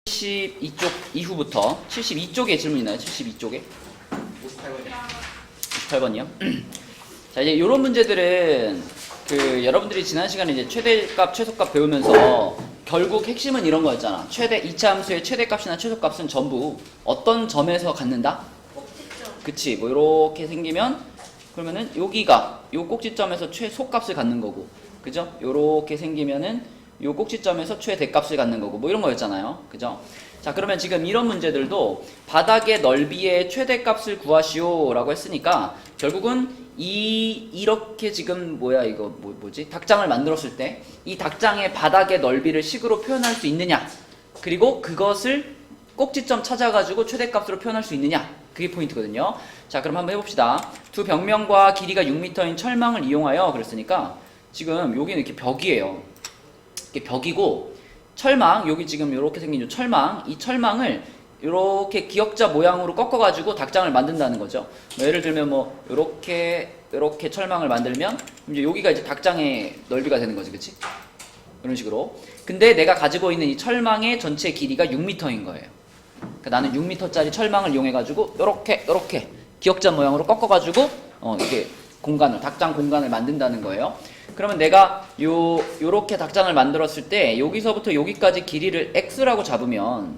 72쪽 이후부터 72쪽에 질문 있나요? 72쪽에? 58번이요? 자, 이제 이런 문제들은 여러분들이 지난 시간에 이제 최대값, 최소값 배우면서 결국 핵심은 이런 거였잖아. 이차 함수의 최대값이나 최소값은 전부 어떤 점에서 갖는다? 꼭지점. 그치. 뭐 이렇게 생기면 그러면은 여기가 요 꼭지점에서 최소값을 갖는 거고, 그죠? 요렇게 생기면은 요 꼭지점에서 최대값을 갖는 거고, 뭐 이런 거였잖아요. 그죠? 자, 그러면 지금 이런 문제들도 바닥의 넓이의 최대값을 구하시오 라고 했으니까 결국은 이렇게 지금 뭐지? 닭장을 만들었을 때 이 닭장의 바닥의 넓이를 식으로 표현할 수 있느냐, 그리고 그것을 꼭지점 찾아가지고 최대값으로 표현할 수 있느냐, 그게 포인트거든요. 자, 그럼 한번 해봅시다. 두 벽면과 길이가 6m인 철망을 이용하여 그랬으니까 지금 여기는 이렇게 벽이에요. 이게 벽이고, 철망, 여기 지금 이렇게 생긴 철망, 이 철망을 이렇게 기역자 모양으로 꺾어가지고 닭장을 만든다는 거죠. 뭐 예를 들면 뭐 이렇게 철망을 만들면 이제 여기가 이제 닭장의 넓이가 되는 거지, 그치? 이런 식으로. 근데 내가 가지고 있는 이 철망의 전체 길이가 6m인 거예요. 그러니까 나는 6m짜리 철망을 이용해가지고 이렇게 기역자 모양으로 꺾어가지고 이게 닭장 공간을 만든다는 거예요. 그러면 내가 요렇게 닭장을 만들었을 때 여기서부터 여기까지 길이를 x라고 잡으면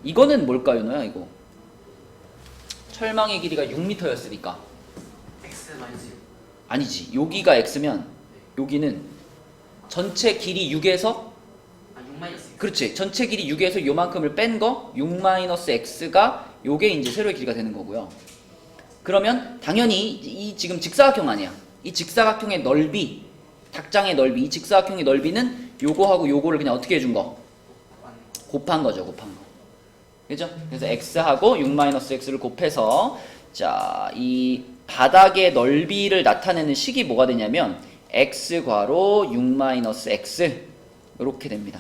이거는 뭘까요, 너야 이거? 철망의 길이가 6m였으니까 X 마이너스 6. 아니지. 여기가 x면 여기는 전체 길이 6에서 6 마이너스 6. 그렇지. 전체 길이 6에서 요만큼을 뺀 거 6-x가 요게 이제 세로의 길이가 되는 거고요. 그러면 당연히 이 지금 직사각형 아니야. 이 직사각형의 넓이, 닭장의 넓이, 이 직사각형의 넓이는 요거하고 요거를 그냥 어떻게 해준 거? 곱한 거죠. 곱한 거. 그죠? 그래서 x하고 6-x를 곱해서 자, 이 바닥의 넓이를 나타내는 식이 뭐가 되냐면 x괄호 6-x 이렇게 됩니다.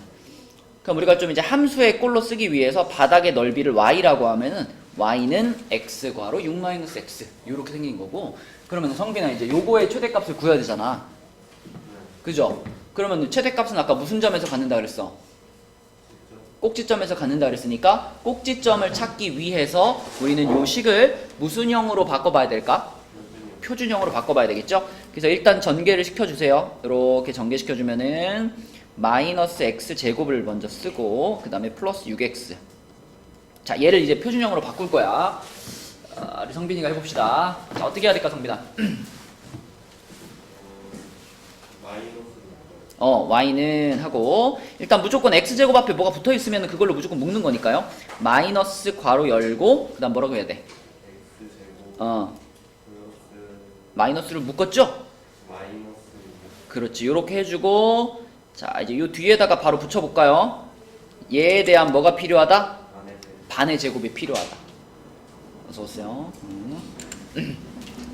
그럼 우리가 좀 이제 함수의 꼴로 쓰기 위해서 바닥의 넓이를 y라고 하면은 y는 x괄호 6-x 이렇게 생긴 거고, 그러면 성빈아 이제 요거의 최대값을 구해야 되잖아. 그죠? 그러면 최대값은 아까 무슨 점에서 갖는다 그랬어? 꼭지점에서 갖는다 그랬으니까 꼭지점을 찾기 위해서 우리는 요 식을 무슨 형으로 바꿔봐야 될까? 표준형으로 바꿔봐야 되겠죠? 그래서 일단 전개를 시켜주세요. 이렇게 전개시켜주면은 마이너스 x 제곱을 먼저 쓰고 그 다음에 플러스 6x. 자, 얘를 이제 표준형으로 바꿀 거야. 우리 성빈이가 해봅시다. 자, 어떻게 해야 될까, 성빈아? y는 하고, 일단 무조건 x제곱 앞에 뭐가 붙어있으면 그걸로 무조건 묶는 거니까요. 마이너스 괄호 열고, 그 다음 뭐라고 해야 돼? 마이너스를 묶었죠? 그렇지. 요렇게 해주고, 자, 이제 요 뒤에다가 바로 붙여볼까요? 얘에 대한 뭐가 필요하다? 반의 제곱이 필요하다. 어서오세요.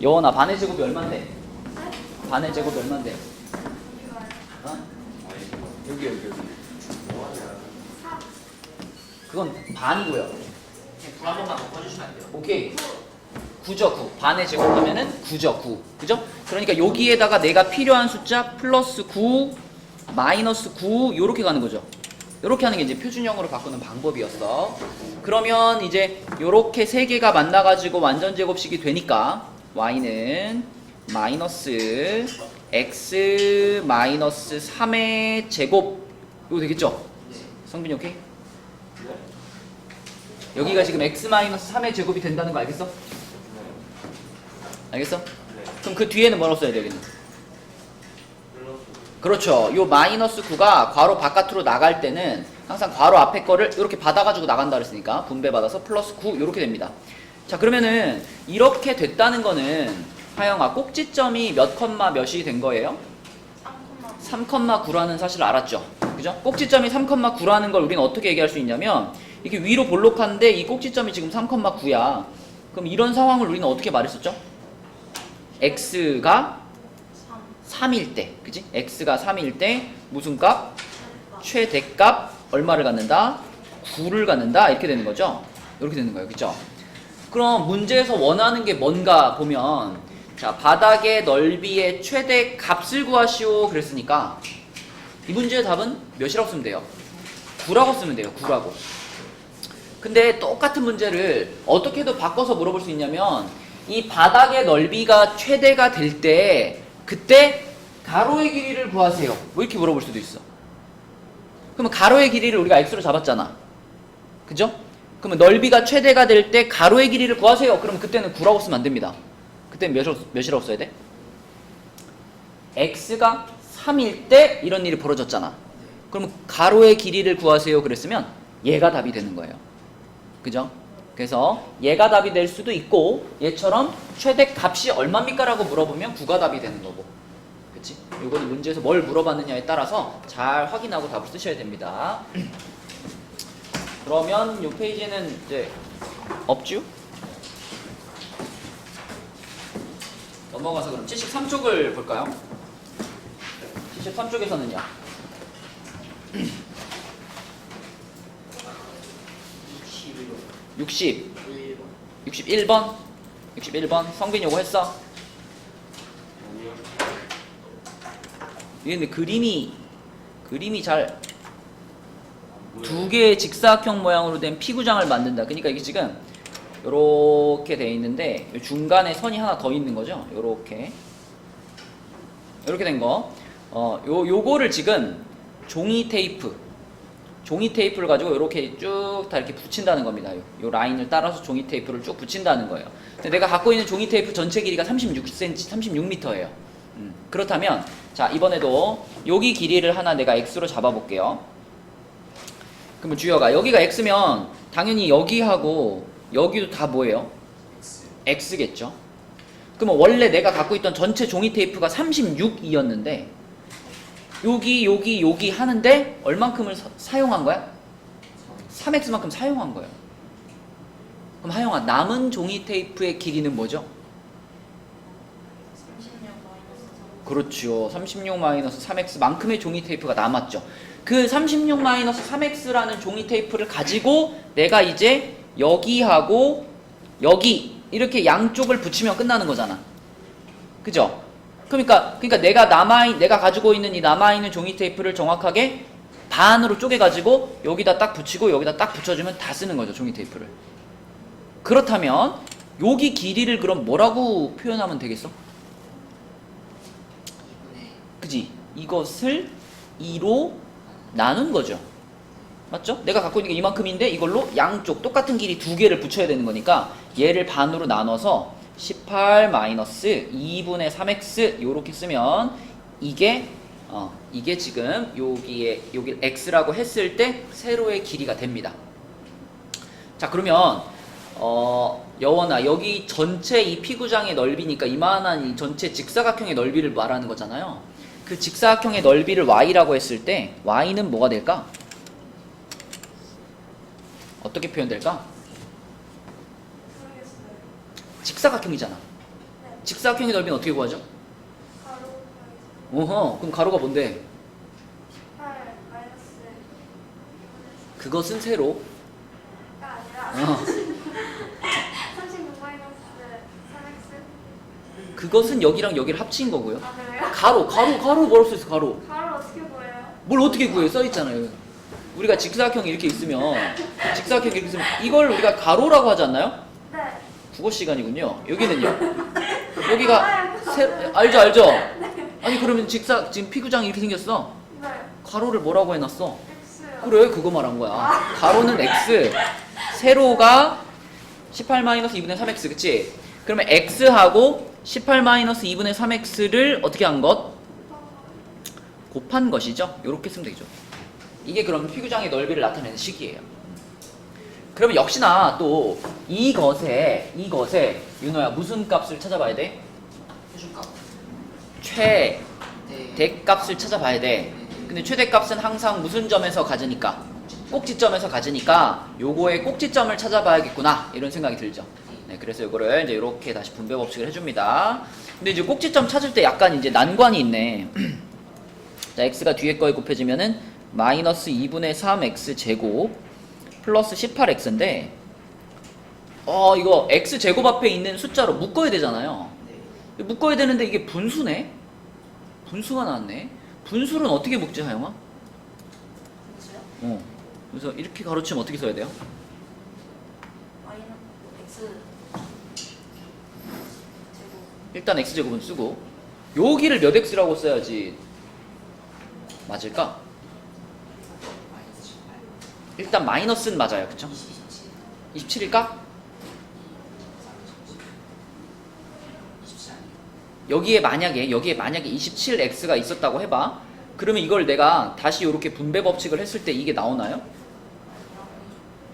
여원아, 반의 제곱이 얼만데? 반의 제곱이 얼만데? 여기. 그건 반이고요. 그냥 9 한 번만 바꿔주시면 안 돼요? 오케이. 9죠, 9. 반의 제곱하면은 9죠, 9. 그죠? 그러니까 여기에다가 내가 필요한 숫자 플러스 9, 마이너스 9 요렇게 가는 거죠. 요렇게 하는 게 이제 표준형으로 바꾸는 방법이었어. 그러면 이제 요렇게 세 개가 만나가지고 완전 제곱식이 되니까 y는 마이너스 x 마이너스 3의 제곱 이거 되겠죠? 성빈이 오케이? 여기가 지금 x 마이너스 3의 제곱이 된다는 거 알겠어? 알겠어? 그럼 그 뒤에는 뭐라고 써야 돼, 여기는? 그렇죠. 요 마이너스 9가 괄호 바깥으로 나갈 때는 항상 괄호 앞에 거를 이렇게 받아가지고 나간다 그랬으니까 분배받아서 플러스 9 이렇게 됩니다. 자, 그러면은 이렇게 됐다는 거는 하영아, 꼭지점이 몇 컴마 몇이 된 거예요? 3,9라는 사실을 알았죠. 그죠? 꼭지점이 3,9라는 걸 우리는 어떻게 얘기할 수 있냐면 이게 위로 볼록한데 이 꼭지점이 지금 3,9야. 그럼 이런 상황을 우리는 어떻게 말했었죠? x가 3일 때, 그지? x가 3일 때 무슨 값? 최대값 얼마를 갖는다? 9를 갖는다. 이렇게 되는 거죠. 이렇게 되는 거예요. 그죠? 그럼 문제에서 원하는 게 뭔가 보면, 자, 바닥의 넓이의 최대값을 구하시오 그랬으니까 이 문제의 답은 몇이라고 쓰면 돼요? 9라고 쓰면 돼요. 9라고. 근데 똑같은 문제를 어떻게도 바꿔서 물어볼 수 있냐면 이 바닥의 넓이가 최대가 될 때 그때 가로의 길이를 구하세요. 뭐 이렇게 물어볼 수도 있어. 그러면 가로의 길이를 우리가 x로 잡았잖아. 그죠? 그러면 넓이가 최대가 될 때 가로의 길이를 구하세요. 그러면 그때는 9라고 쓰면 안 됩니다. 그때는 몇이라고 써야 돼? x가 3일 때 이런 일이 벌어졌잖아. 그러면 가로의 길이를 구하세요 그랬으면 얘가 답이 되는 거예요. 그죠? 그래서 얘가 답이 될 수도 있고 얘처럼 최대 값이 얼마입니까? 라고 물어보면 9가 답이 되는 거고. 그치? 이거는 문제에서 뭘 물어봤느냐에 따라서 잘 확인하고 답을 쓰셔야 됩니다. 그러면 이 페이지는 이제 없죠? 넘어가서 그럼 73쪽을 볼까요? 73쪽에서는요. 61번? 61번? 성빈이 요거 했어? 이게 근데 그림이 잘 두 개의 직사각형 모양으로 된 피구장을 만든다. 그러니까 이게 지금 요렇게 돼 있는데 중간에 선이 하나 더 있는 거죠. 요렇게 된 거. 요거를 지금 종이 테이프를 가지고 이렇게 쭉 다 이렇게 붙인다는 겁니다. 요 라인을 따라서 종이 테이프를 쭉 붙인다는 거예요. 근데 내가 갖고 있는 종이 테이프 전체 길이가 36cm, 36m예요. 그렇다면 자 이번에도 여기 길이를 하나 내가 x로 잡아볼게요. 그러면 주여가 여기가 x면 당연히 여기하고 여기도 다 뭐예요? x겠죠. 그러면 원래 내가 갖고 있던 전체 종이 테이프가 36이었는데 여기 하는데 얼만큼을 사용한 거야? 3x만큼 사용한 거예요. 그럼 하영아 남은 종이 테이프의 길이는 뭐죠? 36 36-3x만큼의 종이 테이프가 남았죠. 그 36-3x라는 종이 테이프를 가지고 내가 이제 여기하고 여기 이렇게 양쪽을 붙이면 끝나는 거잖아. 그죠? 그러니까 내가 가지고 있는 이 남아있는 종이 테이프를 정확하게 반으로 쪼개가지고 여기다 딱 붙이고 여기다 딱 붙여주면 다 쓰는 거죠, 종이 테이프를. 그렇다면 여기 길이를 그럼 뭐라고 표현하면 되겠어? 그지? 이것을 2로 나눈 거죠. 맞죠? 내가 갖고 있는 게 이만큼인데 이걸로 양쪽 똑같은 길이 두 개를 붙여야 되는 거니까 얘를 반으로 나눠서 18-2분의 3x 요렇게 쓰면 이게 지금 여기 x라고 했을 때 세로의 길이가 됩니다. 자 그러면 여원아 여기 전체 이 피구장의 넓이니까 이만한 이 전체 직사각형의 넓이를 말하는 거잖아요. 그 직사각형의 넓이를 y라고 했을 때 y는 뭐가 될까? 어떻게 표현될까? 직사각형이잖아. 직사각형의 넓이는 어떻게 구하죠? 그럼 가로가 뭔데? 그것은 세로가 아니라 36-3x? 그것은 여기랑 여기를 합친 거고요. 아 그래요? 가로 뭐라고 써있어? 가로 어떻게 보여요? 뭘 어떻게 구해? 써있잖아요. 우리가 직사각형이 이렇게 있으면 이걸 우리가 가로라고 하지 않나요? 네. 국어 시간이군요. 여기는요. 여기가 알죠? 아니 그러면 지금 피구장이 이렇게 생겼어. 네. 가로를 뭐라고 해놨어? X요. 그래 그거 말한 거야. 가로는 x, 세로가 18-2분의 3x 그치? 그러면 x하고 18-2분의 3x를 어떻게 한 것? 곱한 것이죠. 요렇게 쓰면 되죠. 이게 그럼 피구장의 넓이를 나타내는 식이에요. 그러면 역시나 또 이것에 윤호야 무슨 값을 찾아봐야 돼? 표준값. 최대값을 찾아봐야 돼. 근데 최대값은 항상 무슨 점에서 가지니까? 꼭지점에서 가지니까 요거의 꼭지점을 찾아봐야겠구나 이런 생각이 들죠. 네, 그래서 요거를 이제 이렇게 다시 분배 법칙을 해줍니다. 근데 이제 꼭지점 찾을 때 약간 이제 난관이 있네. 자, x가 뒤에 거에 곱해지면은 마이너스 2분의 3x 제곱 플러스 18x인데 이거 x 제곱 앞에 있는 숫자로 묶어야 되잖아요. 네. 묶어야 되는데 이게 분수네? 분수가 나왔네. 분수는 어떻게 묶지, 하영아? 무슨요? 그래서 이렇게 가로치면 어떻게 써야 돼요? 일단 x제곱은 쓰고 여기를 몇 x라고 써야지 맞을까? 마이너스 18. 일단 마이너스는 맞아요. 그쵸? 27. 27일까? 27 아니에요? 여기에 만약에 27x가 있었다고 해봐. 그러면 이걸 내가 다시 이렇게 분배 법칙을 했을 때 이게 나오나요?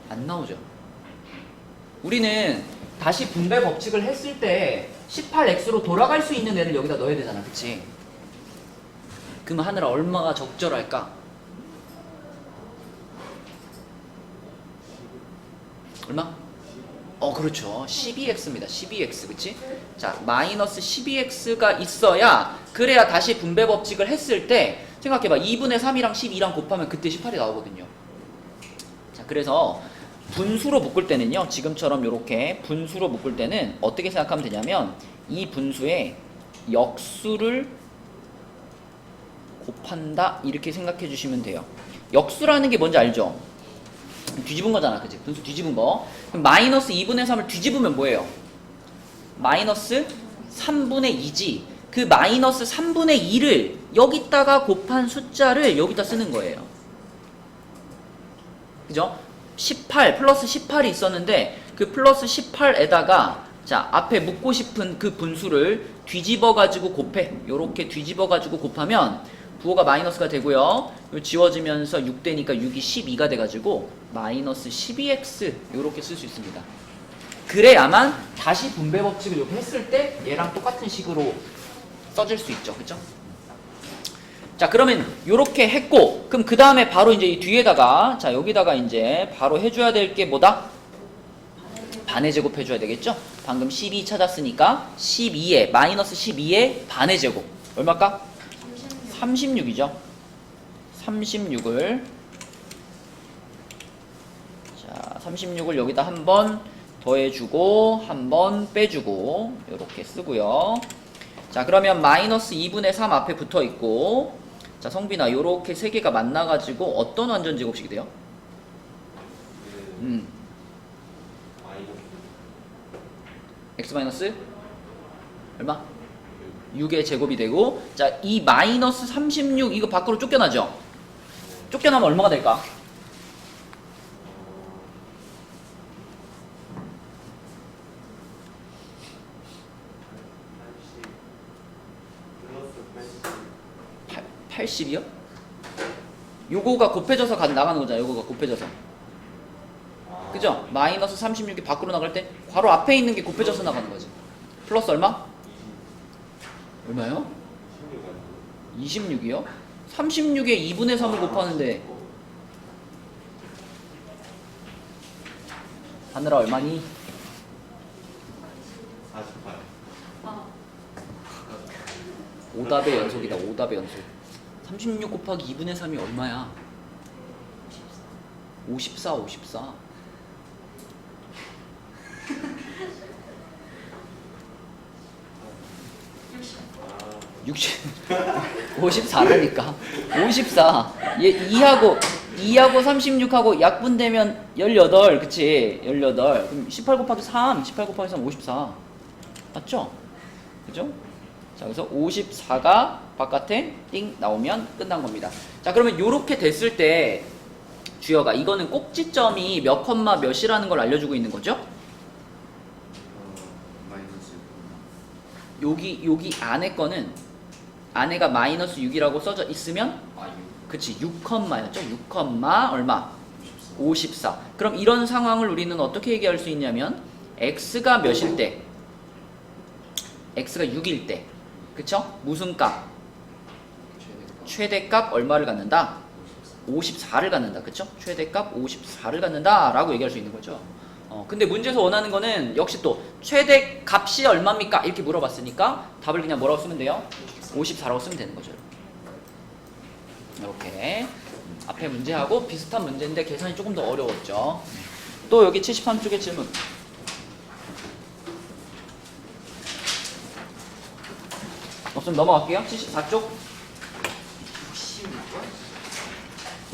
안 나오죠. 우리는 다시 분배 법칙을 했을 때 18x로 돌아갈 수 있는 애를 여기다 넣어야 되잖아. 그치? 그럼 하늘아 얼마가 적절할까? 얼마? 그렇죠. 12x입니다. 12x, 그치? 자, 마이너스 12x가 있어야, 그래야 다시 분배 법칙을 했을 때, 생각해봐. 2분의 3이랑 12랑 곱하면 그때 18이 나오거든요. 자, 그래서 분수로 묶을 때는요, 지금처럼 이렇게 분수로 묶을 때는 어떻게 생각하면 되냐면, 이 분수에 역수를 곱한다, 이렇게 생각해 주시면 돼요. 역수라는 게 뭔지 알죠? 뒤집은 거잖아, 그치? 분수 뒤집은 거. 그럼 마이너스 2분의 3을 뒤집으면 뭐예요? 마이너스 3분의 2지. 그 마이너스 3분의 2를 여기다가 곱한 숫자를 여기다 쓰는 거예요. 그죠? 18 플러스 18이 있었는데 그 플러스 18에다가 자 앞에 묻고 싶은 그 분수를 뒤집어 가지고 곱해. 요렇게 뒤집어 가지고 곱하면 부호가 마이너스가 되고요. 요 지워지면서 6되니까 6이 12가 돼가지고 마이너스 12x 요렇게 쓸 수 있습니다. 그래야만 다시 분배 법칙을 이렇게 했을 때 얘랑 똑같은 식으로 써질 수 있죠. 그쵸? 자 그러면 요렇게 했고 그럼 그 다음에 바로 이제 이 뒤에다가 자 여기다가 이제 바로 해줘야 될 게 뭐다? 반의 제곱 해줘야 되겠죠? 방금 12 찾았으니까 12에 마이너스 12에 반의 제곱 얼마일까? 36이죠. 36을 자 36을 여기다 한번 더해주고 한번 빼주고 이렇게 쓰고요. 자 그러면 마이너스 2분의 3 앞에 붙어있고 자 성빈아 요렇게 세 개가 만나가지고 어떤 완전 제곱식이 돼요? x 마이너스 얼마? 6의 제곱이 되고 자 이 마이너스 36 이거 밖으로 쫓겨나죠? 쫓겨나면 얼마가 될까? 플러스 80이요? 요거가 곱해져서 나가는 거잖아. 요거가 곱해져서 그죠? 마이너스 36이 밖으로 나갈 때 바로 앞에 있는 게 곱해져서 나가는 거지. 플러스 얼마? 얼마요? 26이요? 36에 2분의 3을 곱하는데 하늘아 얼마니? 48. 오답의 연속이다. 오답의 연속. 36 곱하기 2분의 3이 얼마야? 54. 60 54라니까 54 얘 2하고 36하고 약분되면 18 그치 18 그럼 18 곱하기 3 54 맞죠? 그죠? 자 그래서 54가 바깥에 띵 나오면 끝난 겁니다. 자 그러면 요렇게 됐을 때 주여가 이거는 꼭지점이 몇 컴마 몇이라는 걸 알려주고 있는 거죠? 마이너스 여기 안에 거는 안에가 마이너스 6이라고 써져 있으면 6. 그치 6컴마였죠. 6 얼마? 54. 그럼 이런 상황을 우리는 어떻게 얘기할 수 있냐면 x가 몇일 때 x가 6일 때 그쵸? 무슨 값? 최대값 얼마를 갖는다? 54를 갖는다. 그쵸? 최대값 54를 갖는다 라고 얘기할 수 있는 거죠. 근데 문제에서 원하는 거는 역시 또 최대값이 얼마입니까? 이렇게 물어봤으니까 답을 그냥 뭐라고 쓰면 돼요? 54라고 쓰면 되는 거죠. 이렇게 앞에 문제하고 비슷한 문제인데 계산이 조금 더 어려웠죠. 또 여기 73쪽의 질문. 없으면 넘어갈게요. 74쪽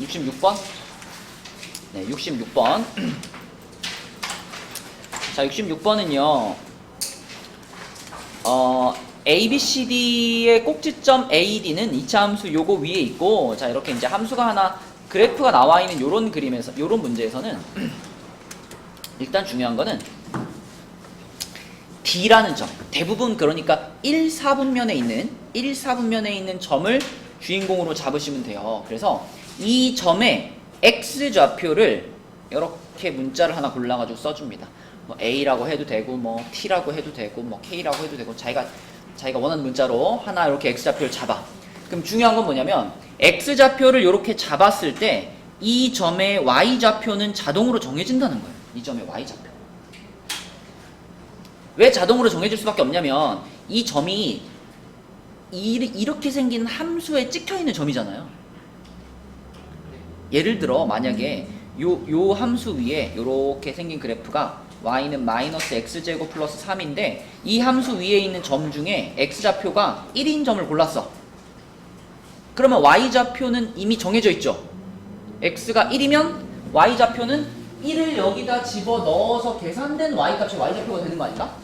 66번? 66번. 네, 66번. 자, 66번은요. ABCD의 꼭지점 AD는 2차 함수 요거 위에 있고, 자, 이렇게 이제 함수가 하나, 그래프가 나와 있는 요런 그림에서, 요런 문제에서는, 일단 중요한 거는, D라는 점. 대부분 그러니까 1, 4분면에 있는 점을 주인공으로 잡으시면 돼요. 그래서 이 점의 X좌표를 이렇게 문자를 하나 골라가지고 써줍니다. 뭐 A라고 해도 되고, 뭐 T라고 해도 되고, 뭐 K라고 해도 되고, 자기가 원하는 문자로 하나 이렇게 X좌표를 잡아. 그럼 중요한 건 뭐냐면, X좌표를 이렇게 잡았을 때, 이 점의 Y좌표는 자동으로 정해진다는 거예요. 이 점의 Y좌표. 왜 자동으로 정해질 수밖에 없냐면, 이 점이 이렇게 생긴 함수에 찍혀있는 점이잖아요. 예를 들어, 만약에 요 함수 위에 이렇게 생긴 그래프가 y는 마이너스 x제곱 플러스 3인데 이 함수 위에 있는 점 중에 x좌표가 1인 점을 골랐어. 그러면 y좌표는 이미 정해져 있죠. x가 1이면 y좌표는 1을 여기다 집어넣어서 계산된 y값이 y좌표가 되는 거 아닌가?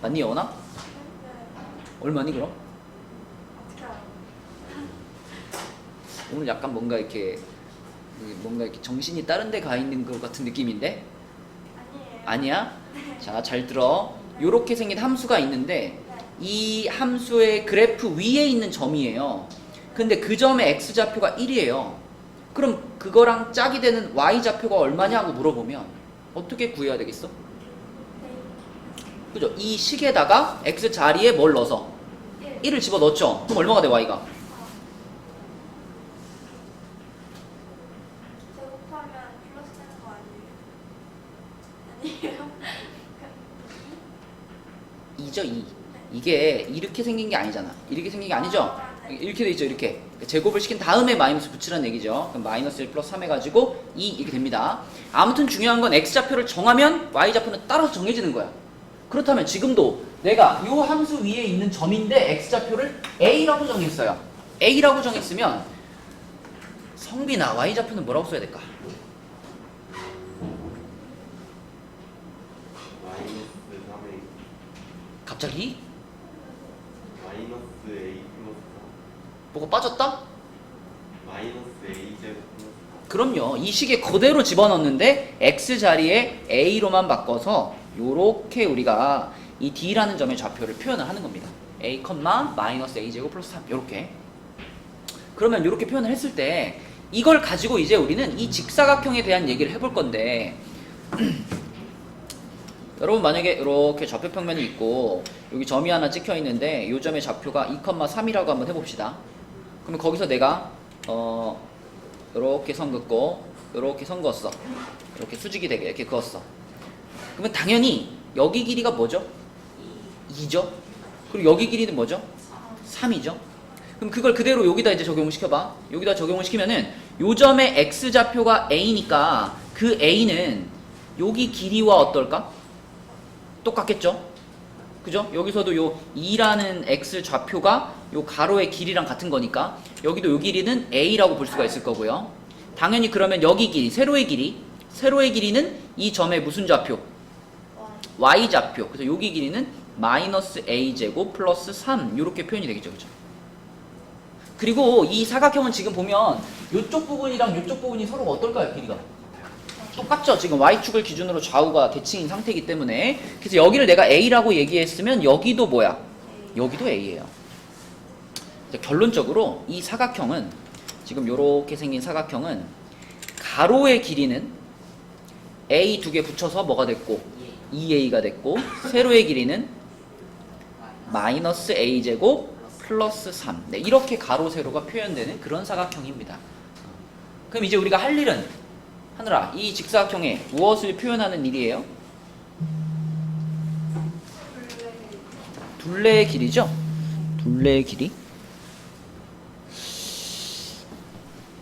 맞니, 여원아? 얼마니 그럼? 오늘 약간 뭔가 이렇게 정신이 다른 데 가 있는 것 같은 느낌인데? 아니야? 자, 잘 들어. 요렇게 생긴 함수가 있는데 이 함수의 그래프 위에 있는 점이에요. 근데 그 점의 x좌표가 1이에요. 그럼 그거랑 짝이 되는 y좌표가 얼마냐고 물어보면 어떻게 구해야 되겠어? 그죠? 이 식에다가 x 자리에 뭘 넣어서 1을 집어넣었죠? 그럼 얼마가 돼, y가? 제곱하면 플러스 되는 거 아니에요? 2죠, 2. 이게 이렇게 생긴 게 아니잖아. 이렇게 생긴 게 아니죠? 이렇게 돼 있죠, 이렇게. 제곱을 시킨 다음에 마이너스 붙이라는 얘기죠. 그럼 마이너스 1 플러스 3 해가지고 2 이렇게 됩니다. 아무튼 중요한 건 x좌표를 정하면 y좌표는 따라서 정해지는 거야. 그렇다면 지금도 내가 이 함수 위에 있는 점인데 x좌표를 a라고 정했어요. a라고 정했으면 성빈아, y좌표는 뭐라고 써야 될까? 마이너스 3A 갑자기? 마이너스 A 플러스 뭐가 빠졌다? 3 마이너스 A 제곱 플러스 3 그럼요. 이 식에 그대로 집어넣는데 x 자리에 a로만 바꿔서 요렇게 우리가 이 d라는 점의 좌표를 표현을 하는 겁니다. a, 마이너스 a 제곱 플러스 3 요렇게. 그러면 요렇게 표현을 했을 때 이걸 가지고 이제 우리는 이 직사각형에 대한 얘기를 해볼 건데 여러분 만약에 이렇게 좌표평면이 있고 여기 점이 하나 찍혀 있는데 이 점의 좌표가 2, 3이라고 한번 해봅시다. 그러면 거기서 내가 이렇게 선 긋고 이렇게 선 그었어. 이렇게 수직이 되게 이렇게 그었어. 그러면 당연히 여기 길이가 뭐죠? 2죠. 그리고 여기 길이는 뭐죠? 3이죠. 그럼 그걸 그대로 여기다 이제 적용을 시켜봐. 여기다 적용을 시키면은 요 점의 x좌표가 a니까 그 a는 여기 길이와 어떨까? 똑같겠죠? 그죠? 여기서도 요 2라는 x좌표가 요 가로의 길이랑 같은 거니까 여기도 요 길이는 a라고 볼 수가 있을 거고요. 당연히 그러면 여기 길이, 세로의 길이는 이 점의 무슨 좌표? y좌표. 그래서 여기 길이는 마이너스 a제곱 플러스 3 이렇게 표현이 되겠죠. 그죠? 그리고 이 사각형은 지금 보면 이쪽 부분이랑 이쪽 부분이 서로 어떨까요? 길이가? 똑같죠? 지금 y축을 기준으로 좌우가 대칭인 상태이기 때문에 그래서 여기를 내가 a라고 얘기했으면 여기도 뭐야? 여기도 a예요. 결론적으로 이 사각형은 지금 이렇게 생긴 사각형은 가로의 길이는 a 두 개 붙여서 뭐가 됐고 2a가 됐고 세로의 길이는 마이너스 a제곱 플러스 3 네, 이렇게 가로 세로가 표현되는 그런 사각형입니다. 그럼 이제 우리가 할 일은 하늘아 이 직사각형에 무엇을 표현하는 일이에요? 둘레의 길이죠? 둘레의 길이.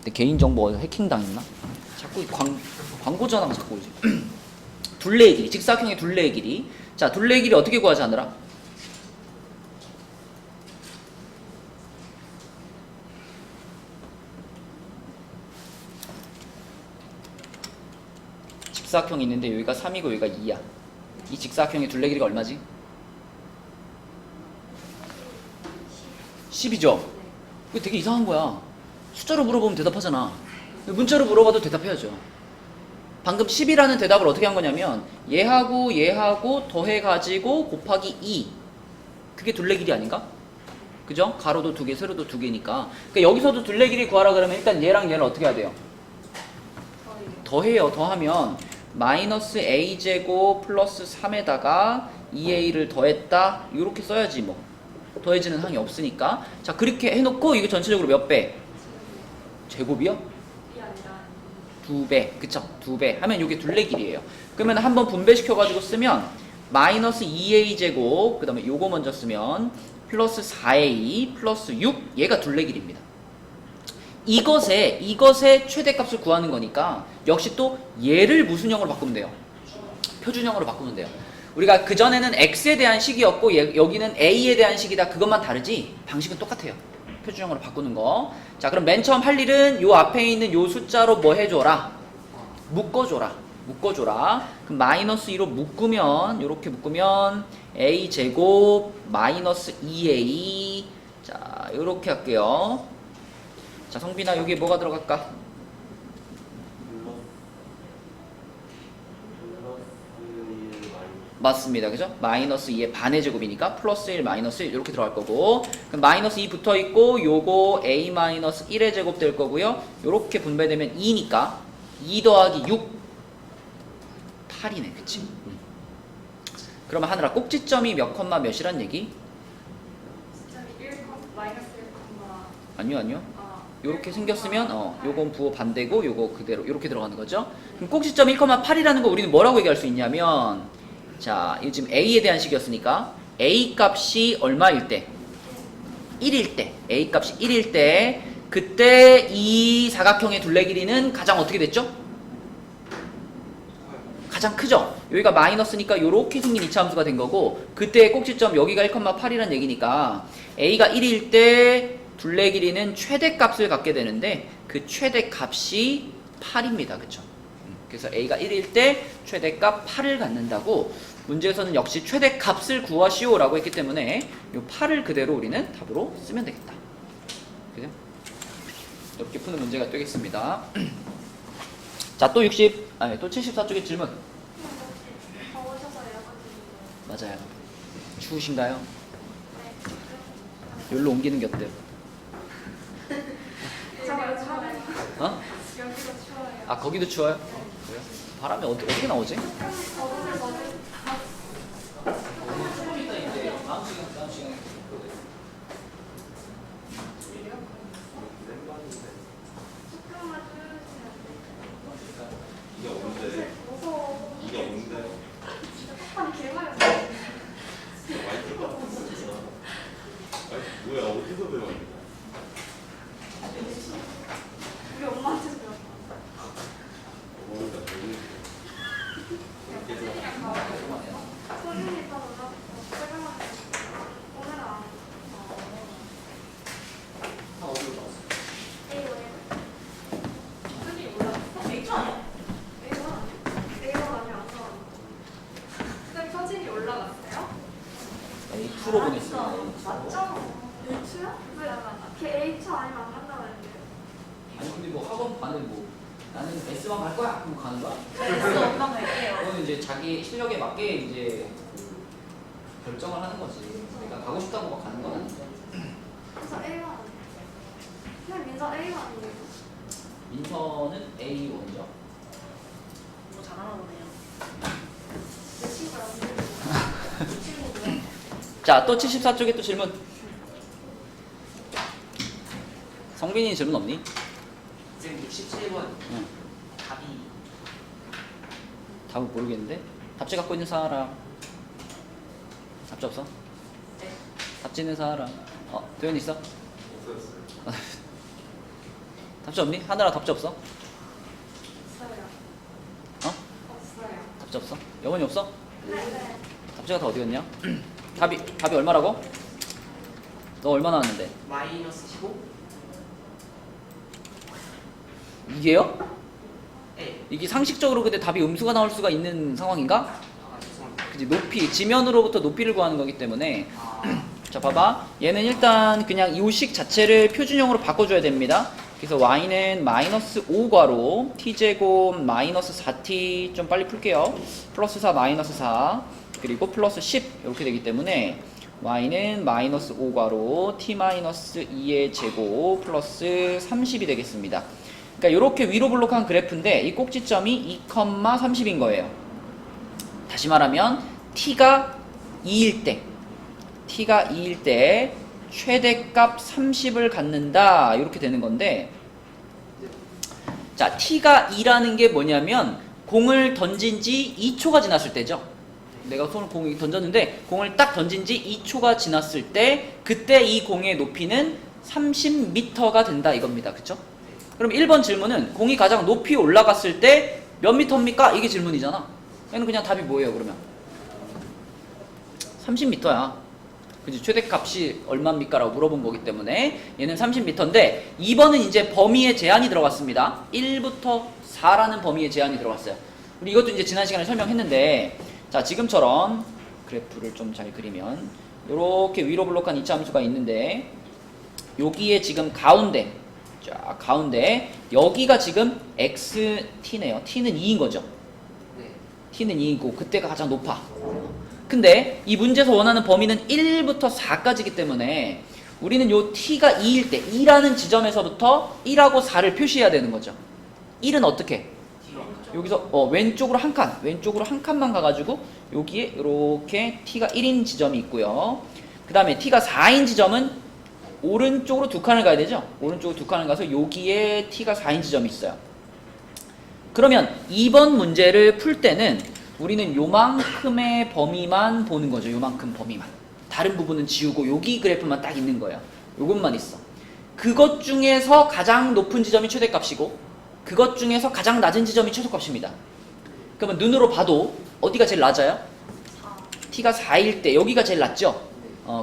내 개인정보가 해킹당했나? 자꾸 광고 전화가 자꾸 오지. 둘레의 길이, 직사각형의 둘레의 길이. 자, 둘레의 길이 어떻게 구하지 하늘아? 직사각형이 있는데 여기가 3이고 여기가 2야. 이 직사각형의 둘레 길이가 얼마지? 10이죠? 이거 되게 이상한 거야. 숫자로 물어보면 대답하잖아. 문자로 물어봐도 대답해야죠. 방금 10이라는 대답을 어떻게 한 거냐면 얘하고 더해가지고 곱하기 2. 그게 둘레 길이 아닌가? 그죠? 가로도 2개, 세로도 2개니까. 그러니까 여기서도 둘레 길이 구하라 그러면 일단 얘랑 얘를 어떻게 해야 돼요? 더해요. 더하면 마이너스 a제곱 플러스 3에다가 2a를 더했다. 이렇게 써야지 뭐. 더해지는 항이 없으니까. 자, 그렇게 해놓고 이게 전체적으로 몇 배? 제곱이요? 이 아니라 2배. 그쵸? 2배 하면 이게 둘레 길이에요. 그러면 한번 분배시켜가지고 쓰면 마이너스 2a제곱 그 다음에 요거 먼저 쓰면 플러스 4a 플러스 6 얘가 둘레 길이입니다. 이것의 최대값을 구하는 거니까 역시 또 얘를 무슨 형으로 바꾸면 돼요? 표준형으로 바꾸면 돼요. 우리가 그전에는 x에 대한 식이었고 여기는 a에 대한 식이다. 그것만 다르지 방식은 똑같아요. 표준형으로 바꾸는 거. 자, 그럼 맨 처음 할 일은 요 앞에 있는 요 숫자로 뭐 해줘라? 묶어줘라. 그럼 마이너스 2로 묶으면 요렇게 묶으면 a제곱 마이너스 2a. 자, 요렇게 할게요. 자, 성빈아 여기 뭐가 들어갈까? 맞습니다. 그죠? 마이너스 2의 반의 제곱이니까 플러스 1 마이너스 1 이렇게 들어갈 거고, 그럼 마이너스 2 붙어 있고 요거 a 마이너스 1의 제곱 될 거고요. 요렇게 분배되면 2니까 2 더하기 6 8이네. 그치? 그러면 하늘아 꼭지점이 몇 컴마 몇이란 얘기? 시점이 1, 마이너스 1, 아니요. 아, 요렇게 생겼으면 요건 부호 반대고 요거 그대로 요렇게 들어가는 거죠. 그럼 꼭지점 1,8이라는 거 우리는 뭐라고 얘기할 수 있냐면, 자, 이거 지금 a에 대한 식이었으니까 a 값이 얼마일 때? 1일 때. a 값이 1일 때 그때 이 사각형의 둘레 길이는 가장 어떻게 됐죠? 가장 크죠? 여기가 마이너스니까 요렇게 생긴 이차함수가 된 거고, 그때의 꼭지점 여기가 1,8이란 얘기니까 a가 1일 때 둘레 길이는 최대값을 갖게 되는데 그 최대값이 8입니다. 그쵸? 그래서 a가 1일 때 최대값 8을 갖는다고 문제에서는 역시 최대값을 구하시오 라고 했기 때문에 이 8을 그대로 우리는 답으로 쓰면 되겠다. 그죠? 이렇게 푸는 문제가 되겠습니다. 자, 또 74쪽에 질문. 더우셔서 에어컨 맞아요. 추우신가요? 네. 여기로 옮기는 게 어때요? 제가 차는 어? 여기가 추워요. 아, 거기도 추워요? 그래요? 바람이 어떻게 나오지? 더우면 더운 다음 시간에 조금만 줄여주시면 안 돼요? 이게 뭔데? 무서워. 이게 뭔데? 진짜 폭탄 개많이 진짜 와이프 같은 진짜. 와이프 뭐야? 어디서 배웠냐? 우리 엄마한테서 배웠어. 어머니가 배우는 소진이랑 가요. 소진이 다 놀랐어. 설명하는 오늘은 안 다 어디로 나왔어? A1. 소진이 올라갔어? A2 아니야? A1 아니야? A1 아니야? 안 나왔어. 쌤 서진이 올라갔어요? A2로 보냈어요. 맞죠? A2야? 왜? 걔 A2 아니면 안 간다고 했는데. 아니 근데 뭐 학원 가는 뭐 나는 S만 갈 거야? 그럼 가는 거야? S 엄마 갈게요. 그거는 이제 자기 실력에 맞게 이제 결정을 하는 거지. 내가 가고 싶다고 막 가는 건 아닌데. 그래서 A1 아니야? 그냥 민서 A1 아니에요? 민서는 A1이죠. 뭐 잘하나 보네요. 내 친구랑 내 친구들. 자, 또 74쪽에 또 질문. 성빈이 질문 없니? 지금 67번 응. 답이 답은 모르겠는데. 답지 갖고 있는 사람. 답지 없어? 네. 답지 있는 사람. 도현이 있어? 없었어요. 답지 없니? 하늘아 답지 없어? 없어요. 없어요. 답지 없어? 영원이 없어? 네. 답지가 다 어디 갔냐? 답이 얼마라고? 너 얼마 나왔는데? 마이너스 15? 이게요? 네. 이게 상식적으로 근데 답이 음수가 나올 수가 있는 상황인가? 아, 죄송합니다. 그지 높이 지면으로부터 높이를 구하는 거기 때문에 자 봐봐 얘는 일단 그냥 이 식 자체를 표준형으로 바꿔줘야 됩니다. 그래서 y는 마이너스 5괄호 t제곱 마이너스 4t 좀 빨리 풀게요. 플러스 4 마이너스 4 그리고 플러스 10 이렇게 되기 때문에 y는 마이너스 5괄호 t 마이너스 2의 제곱 플러스 30이 되겠습니다. 그러니까 이렇게 위로 블록한 그래프인데 이 꼭지점이 2,30인 거예요. 다시 말하면 t가 2일 때 최대값 30을 갖는다 이렇게 되는 건데 자 t가 2라는 게 뭐냐면 공을 던진 지 2초가 지났을 때죠. 내가 손을 공을 던졌는데 공을 딱 던진 지 2초가 지났을 때 그때 이 공의 높이는 30m가 된다 이겁니다. 그쵸? 그럼 1번 질문은 공이 가장 높이 올라갔을 때 몇 미터입니까? 이게 질문이잖아. 얘는 그냥 답이 뭐예요 그러면? 30m야. 그치? 최대값이 얼마입니까? 라고 물어본 거기 때문에 얘는 30m인데 2번은 이제 범위에 제한이 들어갔습니다. 1부터 4라는 범위에 제한이 들어갔어요. 우리 이것도 이제 지난 시간에 설명했는데 자 지금처럼 그래프를 좀 잘 그리면 이렇게 위로 블록한 이차함수가 있는데 여기에 지금 가운데 자 가운데 여기가 지금 xt네요. t는 2인 거죠. 네. t는 2이고 그때가 가장 높아. 근데 이 문제에서 원하는 범위는 1부터 4까지이기 때문에 우리는 요 t가 2일 때 2라는 지점에서부터 1하고 4를 표시해야 되는 거죠. 1은 어떻게? 여기서 왼쪽으로 한 칸만 가가지고 여기에 이렇게 t가 1인 지점이 있고요. 그 다음에 t가 4인 지점은 오른쪽으로 2칸을 가야 되죠. 오른쪽으로 2칸을 가서 여기에 t가 4인 지점이 있어요. 그러면 2번 문제를 풀 때는 우리는 요만큼의 범위만 보는 거죠. 요만큼 범위만. 다른 부분은 지우고 여기 그래프만 딱 있는 거예요. 요것만 있어. 그것 중에서 가장 높은 지점이 최대값이고 그것 중에서 가장 낮은 지점이 최소값입니다. 그러면 눈으로 봐도 어디가 제일 낮아요? t가 4일 때 여기가 제일 낮죠?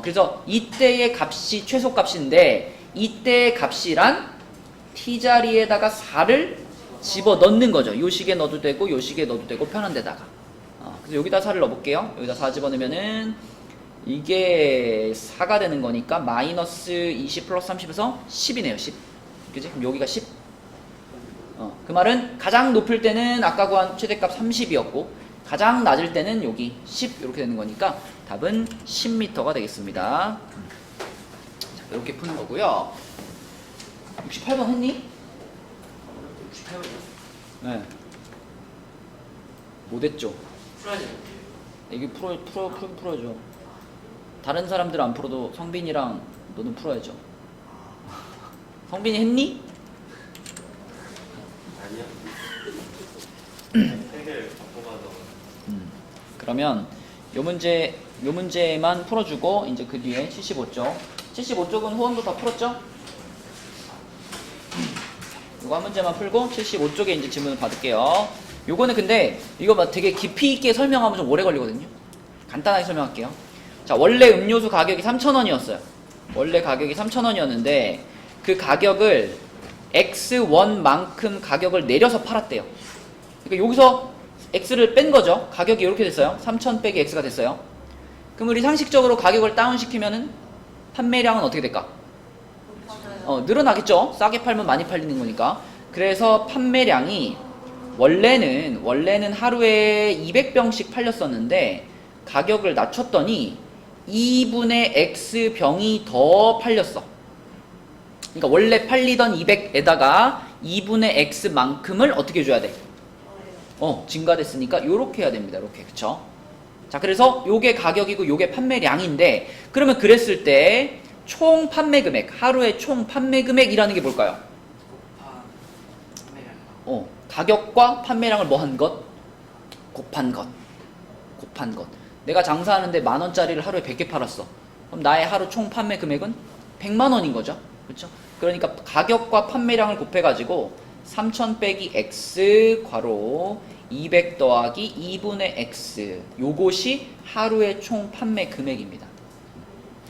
그래서 이때의 값이 최소값인데 이때의 값이란 t자리에다가 4를 집어넣는 거죠. 요 식에 넣어도 되고 요 식에 넣어도 되고 편한 데다가. 그래서 여기다 4를 넣어볼게요. 여기다 4 집어넣으면은 이게 4가 되는 거니까 마이너스 20 플러스 30에서 10이네요. 10. 그지? 그럼 여기가 10. 그 말은 가장 높을 때는 아까 구한 최대값 30이었고 가장 낮을 때는 여기 10 이렇게 되는 거니까 답은 10m가 되겠습니다. 자, 이렇게 푸는 거고요. 68번 했니? 68번이요? 네. 못했죠? 풀어야죠. 이게 풀어야죠. 다른 사람들 안 풀어도 성빈이랑 너는 풀어야죠. 성빈이 했니? 아니야. 세계를 바꿔봐서. 그러면 요 문제만 풀어주고 이제 그 뒤에 75쪽. 75쪽은 후원도 다 풀었죠? 이거 한 문제만 풀고 75쪽에 이제 질문을 받을게요. 요거는 근데 이거 막 되게 깊이 있게 설명하면 좀 오래 걸리거든요. 간단하게 설명할게요. 자, 원래 음료수 가격이 3,000원이었어요. 원래 가격이 3,000원이었는데 그 가격을 X1만큼 가격을 내려서 팔았대요. 그러니까 여기서 X를 뺀 거죠. 가격이 이렇게 됐어요. 3,000 빼기 X가 됐어요. 그럼 우리 상식적으로 가격을 다운시키면은 판매량은 어떻게 될까? 늘어나겠죠. 싸게 팔면 많이 팔리는 거니까. 그래서 판매량이 원래는 하루에 200병씩 팔렸었는데 가격을 낮췄더니 2분의 X 병이 더 팔렸어. 그러니까 원래 팔리던 200에다가 2분의 X만큼을 어떻게 해줘야 돼? 증가됐으니까 요렇게 해야 됩니다. 요렇게. 그쵸? 자, 그래서 요게 가격이고 요게 판매량인데 그러면 그랬을 때 총 판매 금액, 하루의 총 판매 금액이라는 게 뭘까요? 가격과 판매량을 뭐 한 것? 곱한 것. 내가 장사하는데 10,000원짜리를 하루에 100개 팔았어. 그럼 나의 하루 총 판매 금액은 100만 원인 거죠. 그렇죠? 그러니까 가격과 판매량을 곱해가지고 3,000 빼기 X 괄호 200 더하기 2분의 X 요것이 하루의 총 판매 금액입니다.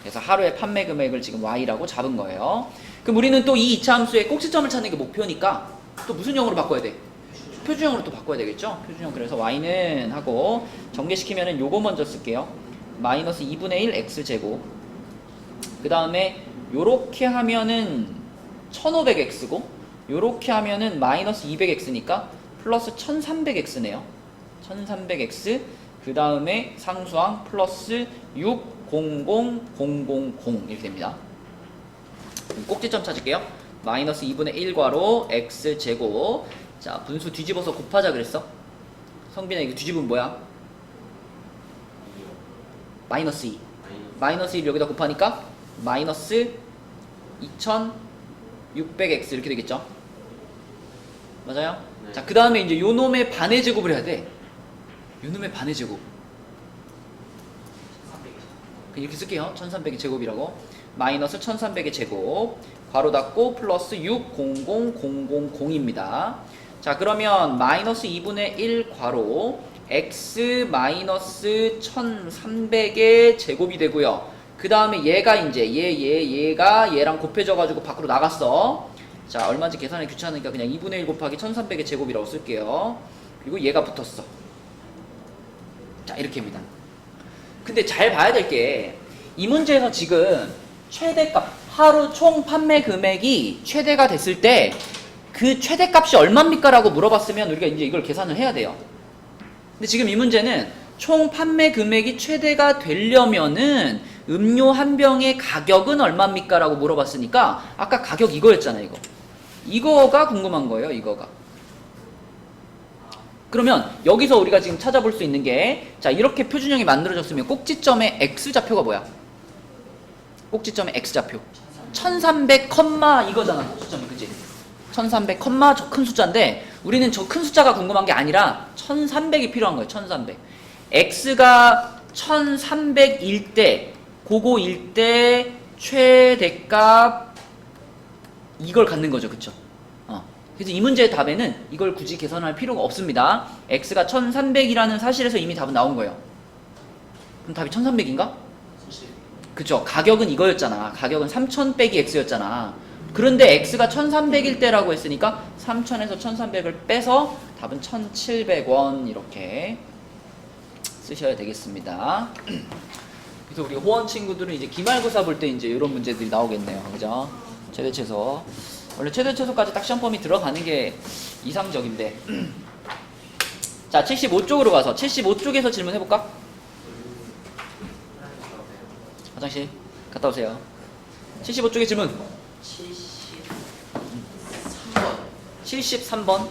그래서 하루의 판매 금액을 지금 Y라고 잡은 거예요. 그럼 우리는 또 이 이차함수의 꼭지점을 찾는 게 목표니까 또 무슨 형으로 바꿔야 돼? 표준형으로 또 바꿔야 되겠죠? 표준형. 그래서 y는 하고 전개시키면은 요거 먼저 쓸게요. 마이너스 2분의 1 x제곱. 그 다음에 요렇게 하면은 1500x고 요렇게 하면은 마이너스 200x니까 플러스 1300x네요. 1300x. 그 다음에 상수항 플러스 600000 이렇게 됩니다. 꼭지점 찾을게요. 마이너스 2분의 1괄호 x제곱. 자, 분수 뒤집어서 곱하자 그랬어. 성빈아, 이거 뒤집으면 뭐야? 마이너스 2. 마이너스 1 여기다 곱하니까 마이너스 2600x 이렇게 되겠죠? 맞아요? 네. 자, 그 다음에 이제 요 놈의 반의 제곱을 해야 돼. 요 놈의 반의 제곱. 300. 이렇게 쓸게요. 1300의 제곱이라고. 마이너스 1300의 제곱. 괄호 닫고 플러스 600000입니다. 자, 그러면 마이너스 2분의 1 괄호 x 마이너스 1300의 제곱이 되고요. 그 다음에 얘가 이제 얘가 얘랑 곱해져가지고 밖으로 나갔어. 자, 얼마인지 계산하기 귀찮으니까 그냥 2분의 1 곱하기 1300의 제곱이라고 쓸게요. 그리고 얘가 붙었어. 자, 이렇게입니다. 근데 잘 봐야 될 게 이 문제에서 지금 최대값, 하루 총 판매 금액이 최대가 됐을 때 그 최대값이 얼마입니까? 라고 물어봤으면 우리가 이제 이걸 계산을 해야 돼요. 근데 지금 이 문제는 총 판매 금액이 최대가 되려면은 음료 한 병의 가격은 얼마입니까? 라고 물어봤으니까 아까 가격 이거였잖아요. 이거가 궁금한 거예요. 이거가. 그러면 여기서 우리가 지금 찾아볼 수 있는 게, 자, 이렇게 표준형이 만들어졌으면 꼭지점의 x좌표가 뭐야? 꼭지점의 x좌표 1300, 이거잖아. 꼭지점이. 그치? 1300, 저 큰 숫자인데 우리는 저 큰 숫자가 궁금한 게 아니라 1300이 필요한 거예요. 1300. x가 1300일 때, 그거일 때 최대값 이걸 갖는 거죠. 그쵸? 그래서 이 문제의 답에는 이걸 굳이 계산할 필요가 없습니다. x가 1300이라는 사실에서 이미 답은 나온 거예요. 그럼 답이 1300인가? 그쵸? 가격은 이거였잖아. 가격은 3000 빼기 x였잖아. 그런데 x가 1300일 때라고 했으니까 3000에서 1300을 빼서 답은 1700원 이렇게 쓰셔야 되겠습니다. 그래서 우리 호원 친구들은 이제 기말고사 볼 때 이제 이런 문제들이 나오겠네요. 그죠? 최대최소. 원래 최대최소까지 딱 시험 범위 들어가는 게 이상적인데. 자, 75쪽으로 가서 75쪽에서 질문 해볼까? 화장실 갔다 오세요. 75쪽의 질문. 73번.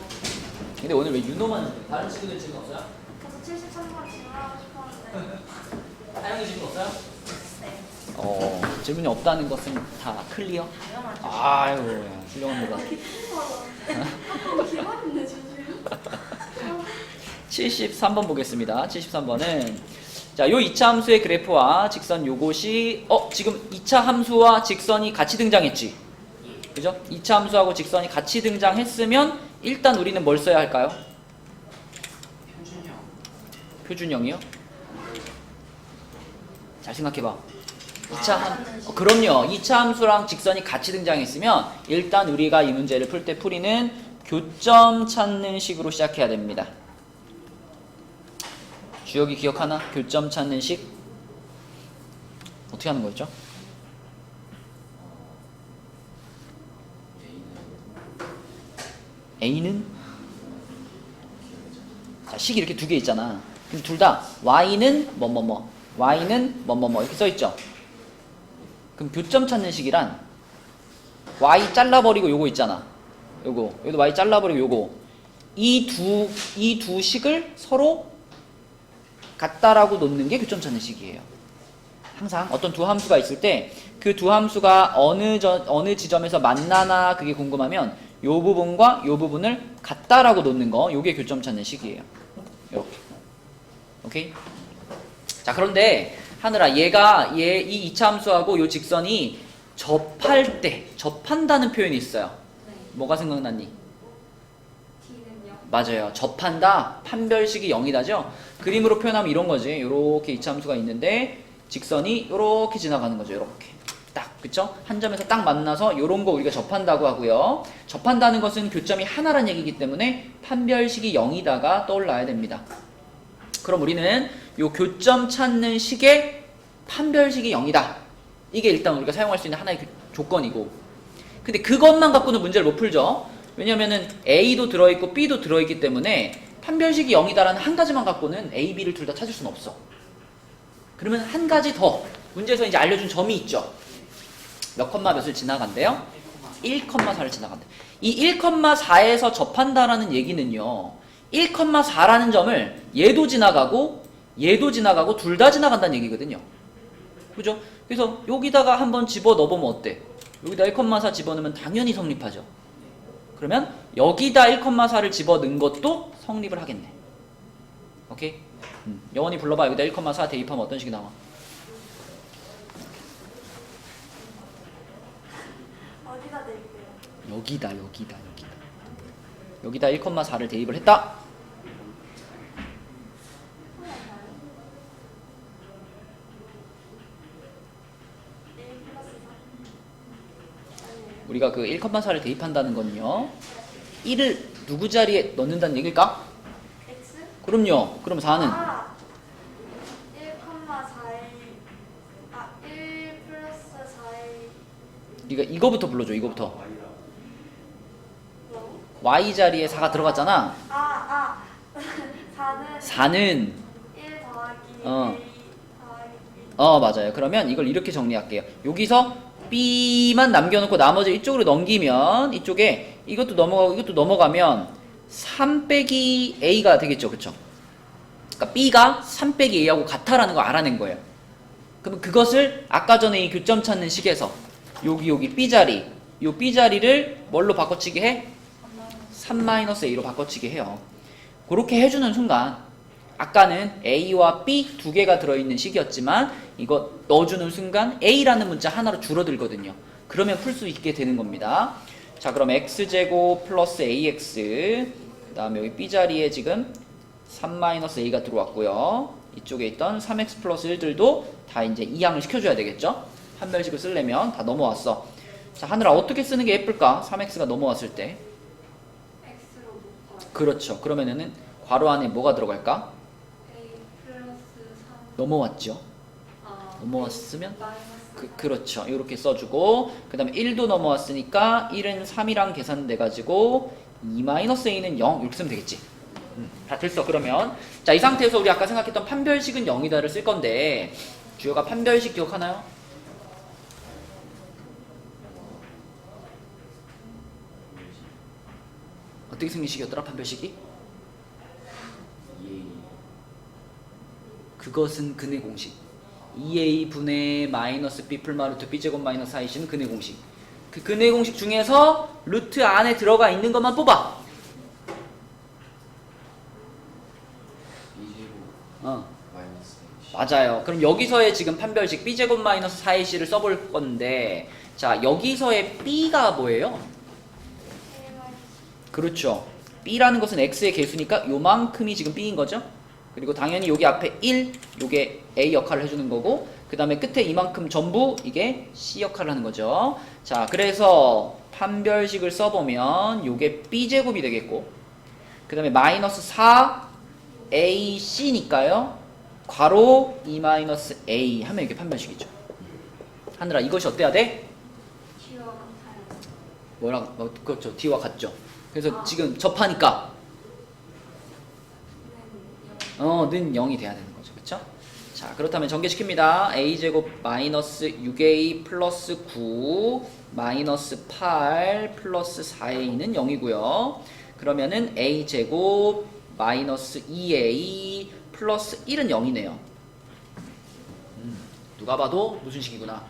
근데 오늘 왜 윤호만 다른 친구들 질문 없어요? 그래서 73번 질문하고 싶었는데. 하영이 질문 없어요? 네. 질문이 없다는 것은 다 클리어? 당연하죠. 아유, 훌륭합니다. 기만인데 지금. 73번 보겠습니다. 73번은 자, 요 2차 함수의 그래프와 직선 요것이 지금 2차 함수와 직선이 같이 등장했지? 그죠? 2차 함수하고 직선이 같이 등장했으면 일단 우리는 뭘 써야 할까요? 표준형. 표준형이요? 잘 생각해봐. 2차 그럼요. 2차 함수랑 직선이 같이 등장했으면 일단 우리가 이 문제를 풀 때 풀이는 교점 찾는 식으로 시작해야 됩니다. 주역이 기억하나? 교점 찾는 식 어떻게 하는 거였죠? A는 자, 식이 이렇게 두 개 있잖아. 근데 둘 다 Y는 뭐뭐뭐 Y는 뭐뭐뭐 이렇게 써있죠. 그럼 교점 찾는 식이란 Y 잘라버리고 요거 있잖아. 요거 여기도 Y 잘라버리고 요거 이 두 식을 서로 같다라고 놓는 게 교점 찾는 식이에요. 항상 어떤 두 함수가 있을 때 그 두 함수가 어느 지점에서 만나나 그게 궁금하면 요 부분과 요 부분을 같다라고 놓는 거, 요게 교점 찾는 식이에요. 이렇게. 오케이? 자, 그런데 하늘아, 이 2차 함수하고 요 직선이 접한다는 표현이 있어요. 네. 뭐가 생각났니? D는요? 맞아요. 접한다. 판별식이 0이다죠? 그림으로 표현하면 이런 거지. 요렇게 2차 함수가 있는데 직선이 요렇게 지나가는 거죠. 요렇게. 딱, 그쵸? 한 점에서 딱 만나서 요런 거 우리가 접한다고 하고요. 접한다는 것은 교점이 하나란 얘기이기 때문에 판별식이 0이다가 떠올라야 됩니다. 그럼 우리는 요 교점 찾는 식의 판별식이 0이다. 이게 일단 우리가 사용할 수 있는 하나의 조건이고, 근데 그것만 갖고는 문제를 못 풀죠. 왜냐면은 A도 들어있고 B도 들어있기 때문에 판별식이 0이다라는 한 가지만 갖고는 A, B를 둘 다 찾을 수는 없어. 그러면 한 가지 더 문제에서 이제 알려준 점이 있죠. 몇 컴마 몇을 지나간대요? 1,4를 지나간대. 이 1,4에서 접한다라는 얘기는요, 1,4라는 점을 얘도 지나가고 둘 다 지나간다는 얘기거든요. 그죠? 그래서 여기다가 한번 집어 넣어보면 어때? 여기다 1,4 집어넣으면 당연히 성립하죠. 그러면 여기다 1,4를 집어넣은 것도 성립을 하겠네. 오케이? 영원히 불러봐. 여기다 1,4 대입하면 어떤 식이 나와? 어디다 드릴게요? 여기다 1,4를 대입을 했다. 우리가 그 1,4를 대입한다는 건요, 1을 누구 자리에 넣는다는 얘기일까? X? 그럼요. 그럼 4는? 아! 1,4일 1 플러스 4일 네가 이거부터 불러줘. 이거부터. 뭐라고? Y 자리에 4가 들어갔잖아. 4는 1 더하기 어. A 더하기 B 맞아요. 그러면 이걸 이렇게 정리할게요. 여기서 B만 남겨놓고 나머지 이쪽으로 넘기면, 이쪽에 이것도 넘어가고 이것도 넘어가면 3 빼기 A가 되겠죠. 그쵸? 그러니까 B가 3 빼기 A하고 같아라는 거 알아낸 거예요. 그럼 그것을 아까 전에 이 교점 찾는 식에서 여기 B자리, 요 B자리를 뭘로 바꿔치기 해? 3-A로 바꿔치기 해요. 그렇게 해주는 순간, 아까는 A와 B 두 개가 들어있는 식이었지만 이거 넣어주는 순간 A라는 문자 하나로 줄어들거든요. 그러면 풀 수 있게 되는 겁니다. 자, 그럼 X제곱 플러스 AX, 그 다음에 여기 B자리에 지금 3-A가 들어왔고요. 이쪽에 있던 3X 플러스 1들도 다 이제 이항을 시켜줘야 되겠죠? 판별식을 쓰려면 다 넘어왔어. 자, 하늘아, 어떻게 쓰는 게 예쁠까? 3X가 넘어왔을 때. X로 묶어요. 그렇죠. 그러면은 괄호 안에 뭐가 들어갈까? A 플러스 3 넘어왔죠. 아, 넘어왔으면? 마이너스 그렇죠. 이렇게 써주고, 그 다음에 1도 넘어왔으니까 1은 3이랑 계산돼가지고 2-A는 0 이렇게 쓰면 되겠지. 다 됐어. 그러면 자, 이 상태에서 우리 아까 생각했던 판별식은 0이다를 쓸 건데, 주요가 판별식 기억하나요? 어떻게 생긴 식이었더라? 판별식이? 그것은 근의 공식. 2a 분의 마이너스 b 풀마루트 b제곱 마이너스 4ac는 근의 공식. 그 근의 공식 중에서 루트 안에 들어가 있는 것만 뽑아. 맞아요. 그럼 여기서의 지금 판별식 b제곱 마이너스 4ac를 써볼 건데, 자, 여기서의 b가 뭐예요? A 마이너스 그렇죠. b라는 것은 x의 개수니까 요만큼이 지금 b인 거죠. 그리고 당연히 여기 앞에 1, 요게 a 역할을 해주는 거고, 그 다음에 끝에 이만큼 전부 이게 c 역할을 하는 거죠. 자, 그래서 판별식을 써보면 요게 b제곱이 되겠고, 그 다음에 마이너스 4ac니까요 괄호 2-a 하면 이게 판별식이죠. 하늘아, 이것이 어때야 돼? Q와 같아요. 뭐랑 그렇죠. D와 같죠. 그래서 지금 접하니까 는 0이 돼야 되는 거죠. 그쵸? 자, 그렇다면 전개시킵니다. a제곱 마이너스 6a 플러스 9 마이너스 8 플러스 4a는 0이고요. 그러면은 a제곱 마이너스 2a 플러스 1은 0이네요. 누가 봐도 무슨 식이구나?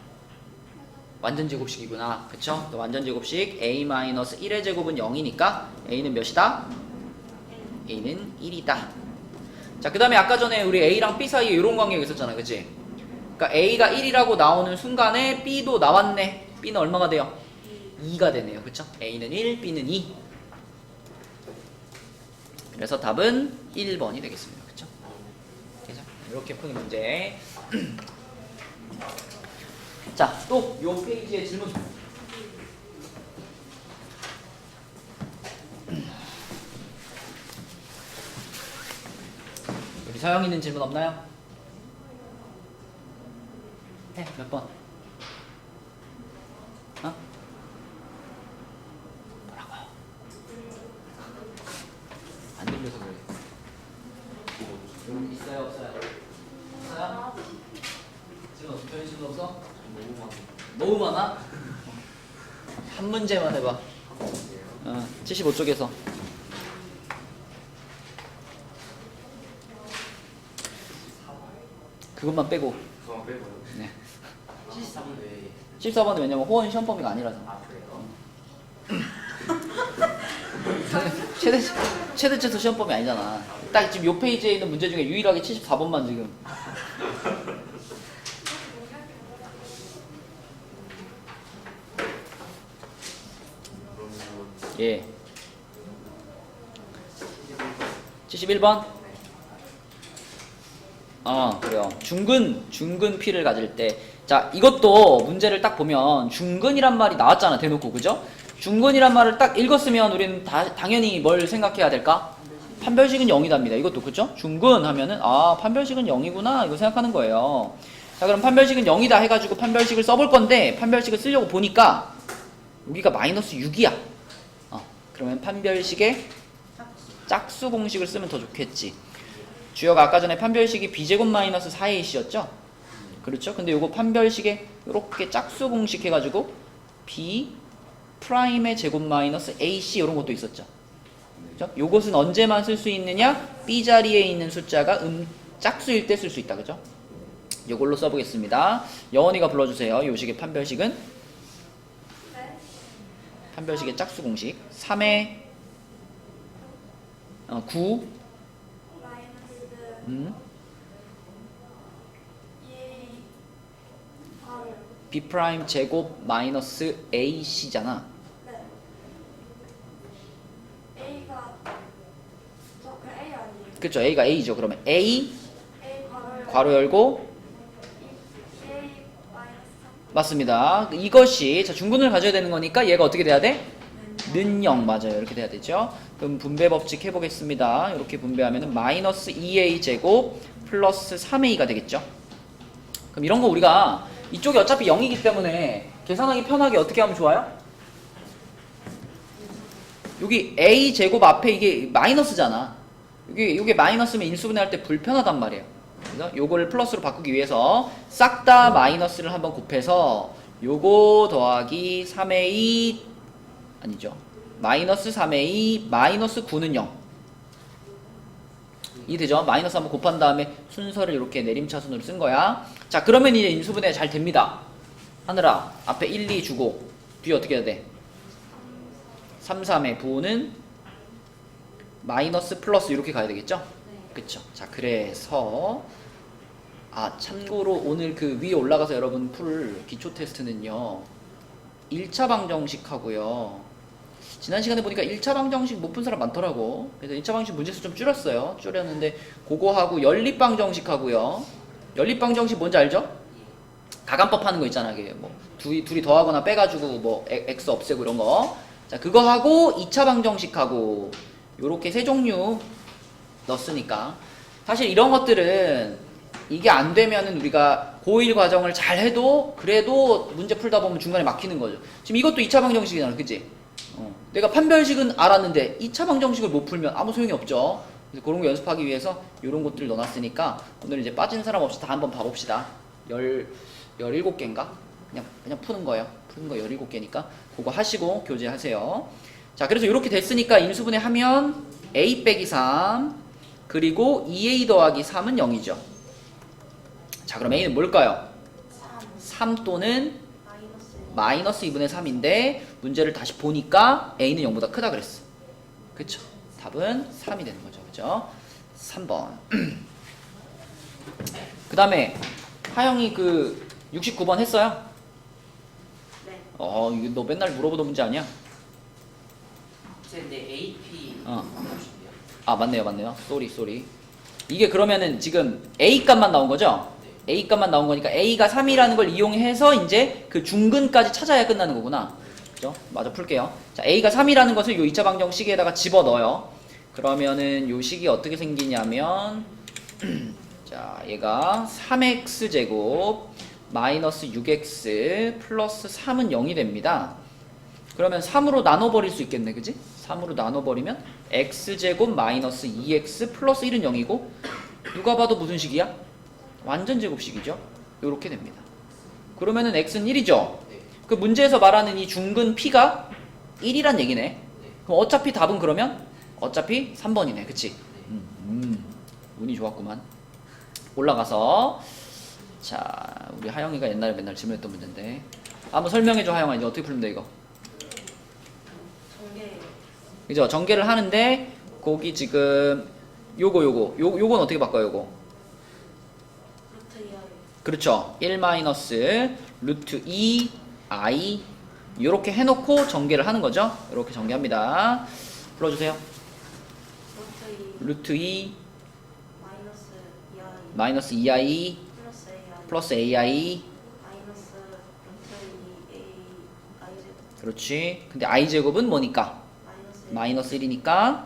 완전 제곱식이구나. 그쵸? 또 완전 제곱식 a-1의 제곱은 0이니까 a는 몇이다? a는 1이다. 자, 그 다음에 아까 전에 우리 a랑 b 사이에 이런 관계가 있었잖아. 그치? 그러니까 a가 1이라고 나오는 순간에 b도 나왔네. b는 얼마가 돼요? 2가 되네요. 그쵸? a는 1, b는 2. 그래서 답은 1번이 되겠습니다. 그쵸? 이렇게 푸는 문제. 자, 자, 또 요 페이지의 질문. 우리 서영이는 질문 없나요? 해, 몇 번? 어? 뭐라고? 안 들려서 그래. 질문 있어요, 없어요? 없어요? 질문 없어? 별로 질문 없어? 너무 많아? 한 문제만 해봐. 75쪽에서. 그것만 빼고. 그만 빼고요. 네. 74번 왜? 14번은 왜냐면 호원 시험 범위가 아니라서. 아 그래요? 최대치수 시험 범위 아니잖아. 딱 지금 요 페이지에 있는 문제 중에 유일하게 74번만 지금. 그러면 예. 71번? 그래요. 중근 P를 가질 때. 자, 이것도 문제를 딱 보면 중근이란 말이 나왔잖아, 대놓고. 그죠? 중근이란 말을 딱 읽었으면 우리는 당연히 뭘 생각해야 될까? 판별식은 0이답니다. 이것도. 그죠? 중근 하면은, 판별식은 0이구나. 이거 생각하는 거예요. 자, 그럼 판별식은 0이다 해가지고 판별식을 써볼 건데, 판별식을 쓰려고 보니까, 여기가 마이너스 6이야. 그러면 판별식의 짝수 공식을 쓰면 더 좋겠지. 주여가 아까 전에 판별식이 b제곱 마이너스 4ac였죠? 그렇죠? 근데 요거 판별식에 이렇게 짝수 공식 해가지고 b 프라임의 제곱 마이너스 ac 이런 것도 있었죠. 그죠? 요것은 언제만 쓸 수 있느냐? b 자리에 있는 숫자가 짝수일 때 쓸 수 있다. 그죠? 요걸로 써보겠습니다. 여원이가 불러주세요. 요 식의 판별식은 네. 판별식의 짝수 공식 3의 9 마이너스 2 R을 b 프라임 제곱 마이너스 ac잖아. 네. A가 그 A 아니에요? 그쵸? a가 a죠. 그러면 a A 괄호 열고 A 마이너스 3 맞습니다. 이것이 자 중근을 가져야 되는 거니까 얘가 어떻게 돼야 돼? 는 0 맞아요. 이렇게 돼야 되죠. 그럼 분배 법칙 해보겠습니다. 이렇게 분배하면은 마이너스 2a 제곱 플러스 3a가 되겠죠. 그럼 이런 거 우리가 이쪽이 어차피 0이기 때문에 계산하기 편하게 어떻게 하면 좋아요? 여기 a 제곱 앞에 이게 마이너스잖아. 이게 마이너스면 인수분해할 때 불편하단 말이에요. 그래서 요거를 플러스로 바꾸기 위해서 싹 다 마이너스를 한번 곱해서 요거 더하기 3a 아니죠. 마이너스 3a 마이너스 9는 0. 이해되죠? 마이너스 한번 곱한 다음에 순서를 이렇게 내림차순으로 쓴 거야. 자, 그러면 이제 인수분해 잘 됩니다. 하늘아, 앞에 1, 2 주고 뒤에 어떻게 해야 돼? 3, 3의 부호는 마이너스 플러스 이렇게 가야 되겠죠? 그쵸? 자, 그래서 참고로 오늘 그 위에 올라가서 여러분 풀 기초 테스트는요 1차 방정식 하고요 지난 시간에 보니까 1차 방정식 못 푼 사람 많더라고. 그래서 1차 방정식 문제수 좀 줄였는데 그거 하고 연립 방정식 하고요. 연립 방정식 뭔지 알죠? 가간법 하는 거 있잖아. 이게 뭐 둘이 더하거나 빼가지고 뭐 x 없애고 이런 거. 자, 그거 하고 2차 방정식 하고 요렇게 세 종류 넣었으니까 사실 이런 것들은 이게 안 되면은 우리가 고1 과정을 잘 해도 그래도 문제 풀다 보면 중간에 막히는 거죠. 지금 이것도 2차 방정식이잖아. 그치? 내가 판별식은 알았는데 2차 방정식을 못 풀면 아무 소용이 없죠. 그래서 그런 거 연습하기 위해서 이런 것들을 넣어놨으니까 오늘 이제 빠진 사람 없이 다 한번 봐봅시다. 17개인가? 그냥 푸는 거예요. 푸는 거 17개니까 그거 하시고 교재하세요. 자, 그래서 이렇게 됐으니까 인수분해 하면 a 빼기 3 그리고 2a 더하기 3은 0이죠. 자, 그럼 a는 뭘까요? 3 또는 마이너스 2분의 3인데 문제를 다시 보니까 a는 0보다 크다 그랬어. 그쵸? 답은 3이 되는 거죠. 그죠? 3번. 그 다음에 하영이 그 69번 했어요? 네. 이거 너 맨날 물어보던 문제 아니야? 근데 AP 맞네요. 쏘리. 이게 그러면은 지금 a 값만 나온 거죠? 네. A 값만 나온 거니까 A가 3이라는 걸 이용해서 이제 그 중근까지 찾아야 끝나는 거구나. 그죠? 마저 풀게요. 자, A가 3이라는 것을 요 2차 방정식에다가 집어넣어요. 그러면은 요 식이 어떻게 생기냐면 자, 얘가 3x제곱 마이너스 6x 플러스 3은 0이 됩니다. 그러면 3으로 나눠버릴 수 있겠네, 그지? 3으로 나눠버리면 x제곱 마이너스 2x 플러스 1은 0이고 누가 봐도 무슨 식이야? 완전 제곱식이죠. 요렇게 됩니다. 그러면은 x는 1이죠. 그 문제에서 말하는 이 중근 p가 1이란 얘기네. 그럼 어차피 답은 그러면 어차피 3번이네, 그치? 운이 좋았구만. 올라가서 자, 우리 하영이가 옛날에 맨날 질문했던 문제인데 한번 설명해줘. 하영아, 이제 어떻게 풀면 돼 이거? 전개. 그죠? 전개를 하는데 거기 지금 요건 어떻게 바꿔요? 요거 루트 2i. 그렇죠. 1 마이너스 루트 2i 요렇게 해놓고 전개를 하는 거죠. 요렇게 전개합니다. 불러주세요. 루트 2 루트 2 마이너스 2i 마이너스 2i 플러스 플러스 2i ai 마이너스 루트 2a i 제곱 그렇지. 근데 i 제곱은 뭐니까? 마이너스 마이너스 1이니까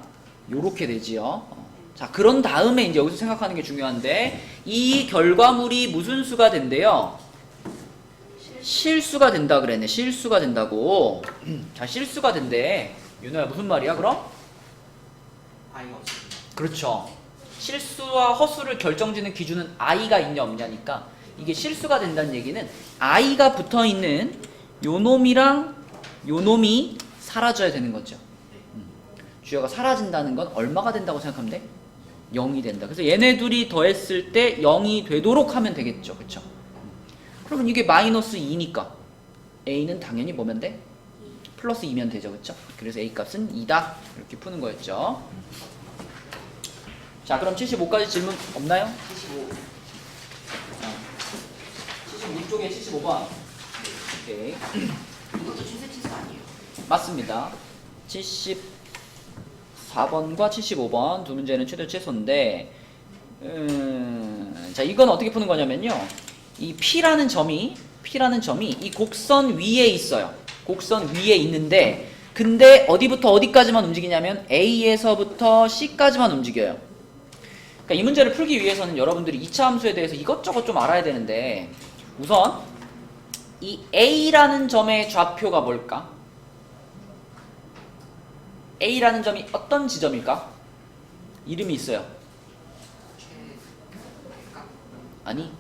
요렇게 되지요. 자, 그런 다음에 이제 여기서 생각하는 게 중요한데 이 결과물이 무슨 수가 된대요? 실수가 된다 그랬네. 실수가 된다고. 자, 실수가 된대. 윤호야, 무슨 말이야 그럼? 아이가 없습니다. 그렇죠. 실수와 허수를 결정짓는 기준은 i가 있냐 없냐니까 이게 실수가 된다는 얘기는 i가 붙어있는 요 놈이랑 요 놈이 사라져야 되는 거죠. 주어가 사라진다는 건 얼마가 된다고 생각하면 돼? 0이 된다. 그래서 얘네 둘이 더했을 때 0이 되도록 하면 되겠죠. 그쵸? 그러면 이게 마이너스 2니까 a는 당연히 뭐면 돼? 플러스 2면 되죠. 그쵸? 그래서 a 값은 2다. 이렇게 푸는 거였죠. 자, 그럼 75까지 질문 없나요? 75. 76쪽에 75번. 오케이. 이것도 최세치수 아니에요? 맞습니다. 74번과 75번 두 문제는 최대 최소인데 자, 이건 어떻게 푸는 거냐면요. 이 P라는 점이 이 곡선 위에 있어요. 곡선 위에 있는데 근데 어디부터 어디까지만 움직이냐면 A에서부터 C까지만 움직여요. 그러니까 이 문제를 풀기 위해서는 여러분들이 2차 함수에 대해서 이것저것 좀 알아야 되는데 우선 이 A라는 점의 좌표가 뭘까? A라는 점이 어떤 지점일까? 이름이 있어요. 아니,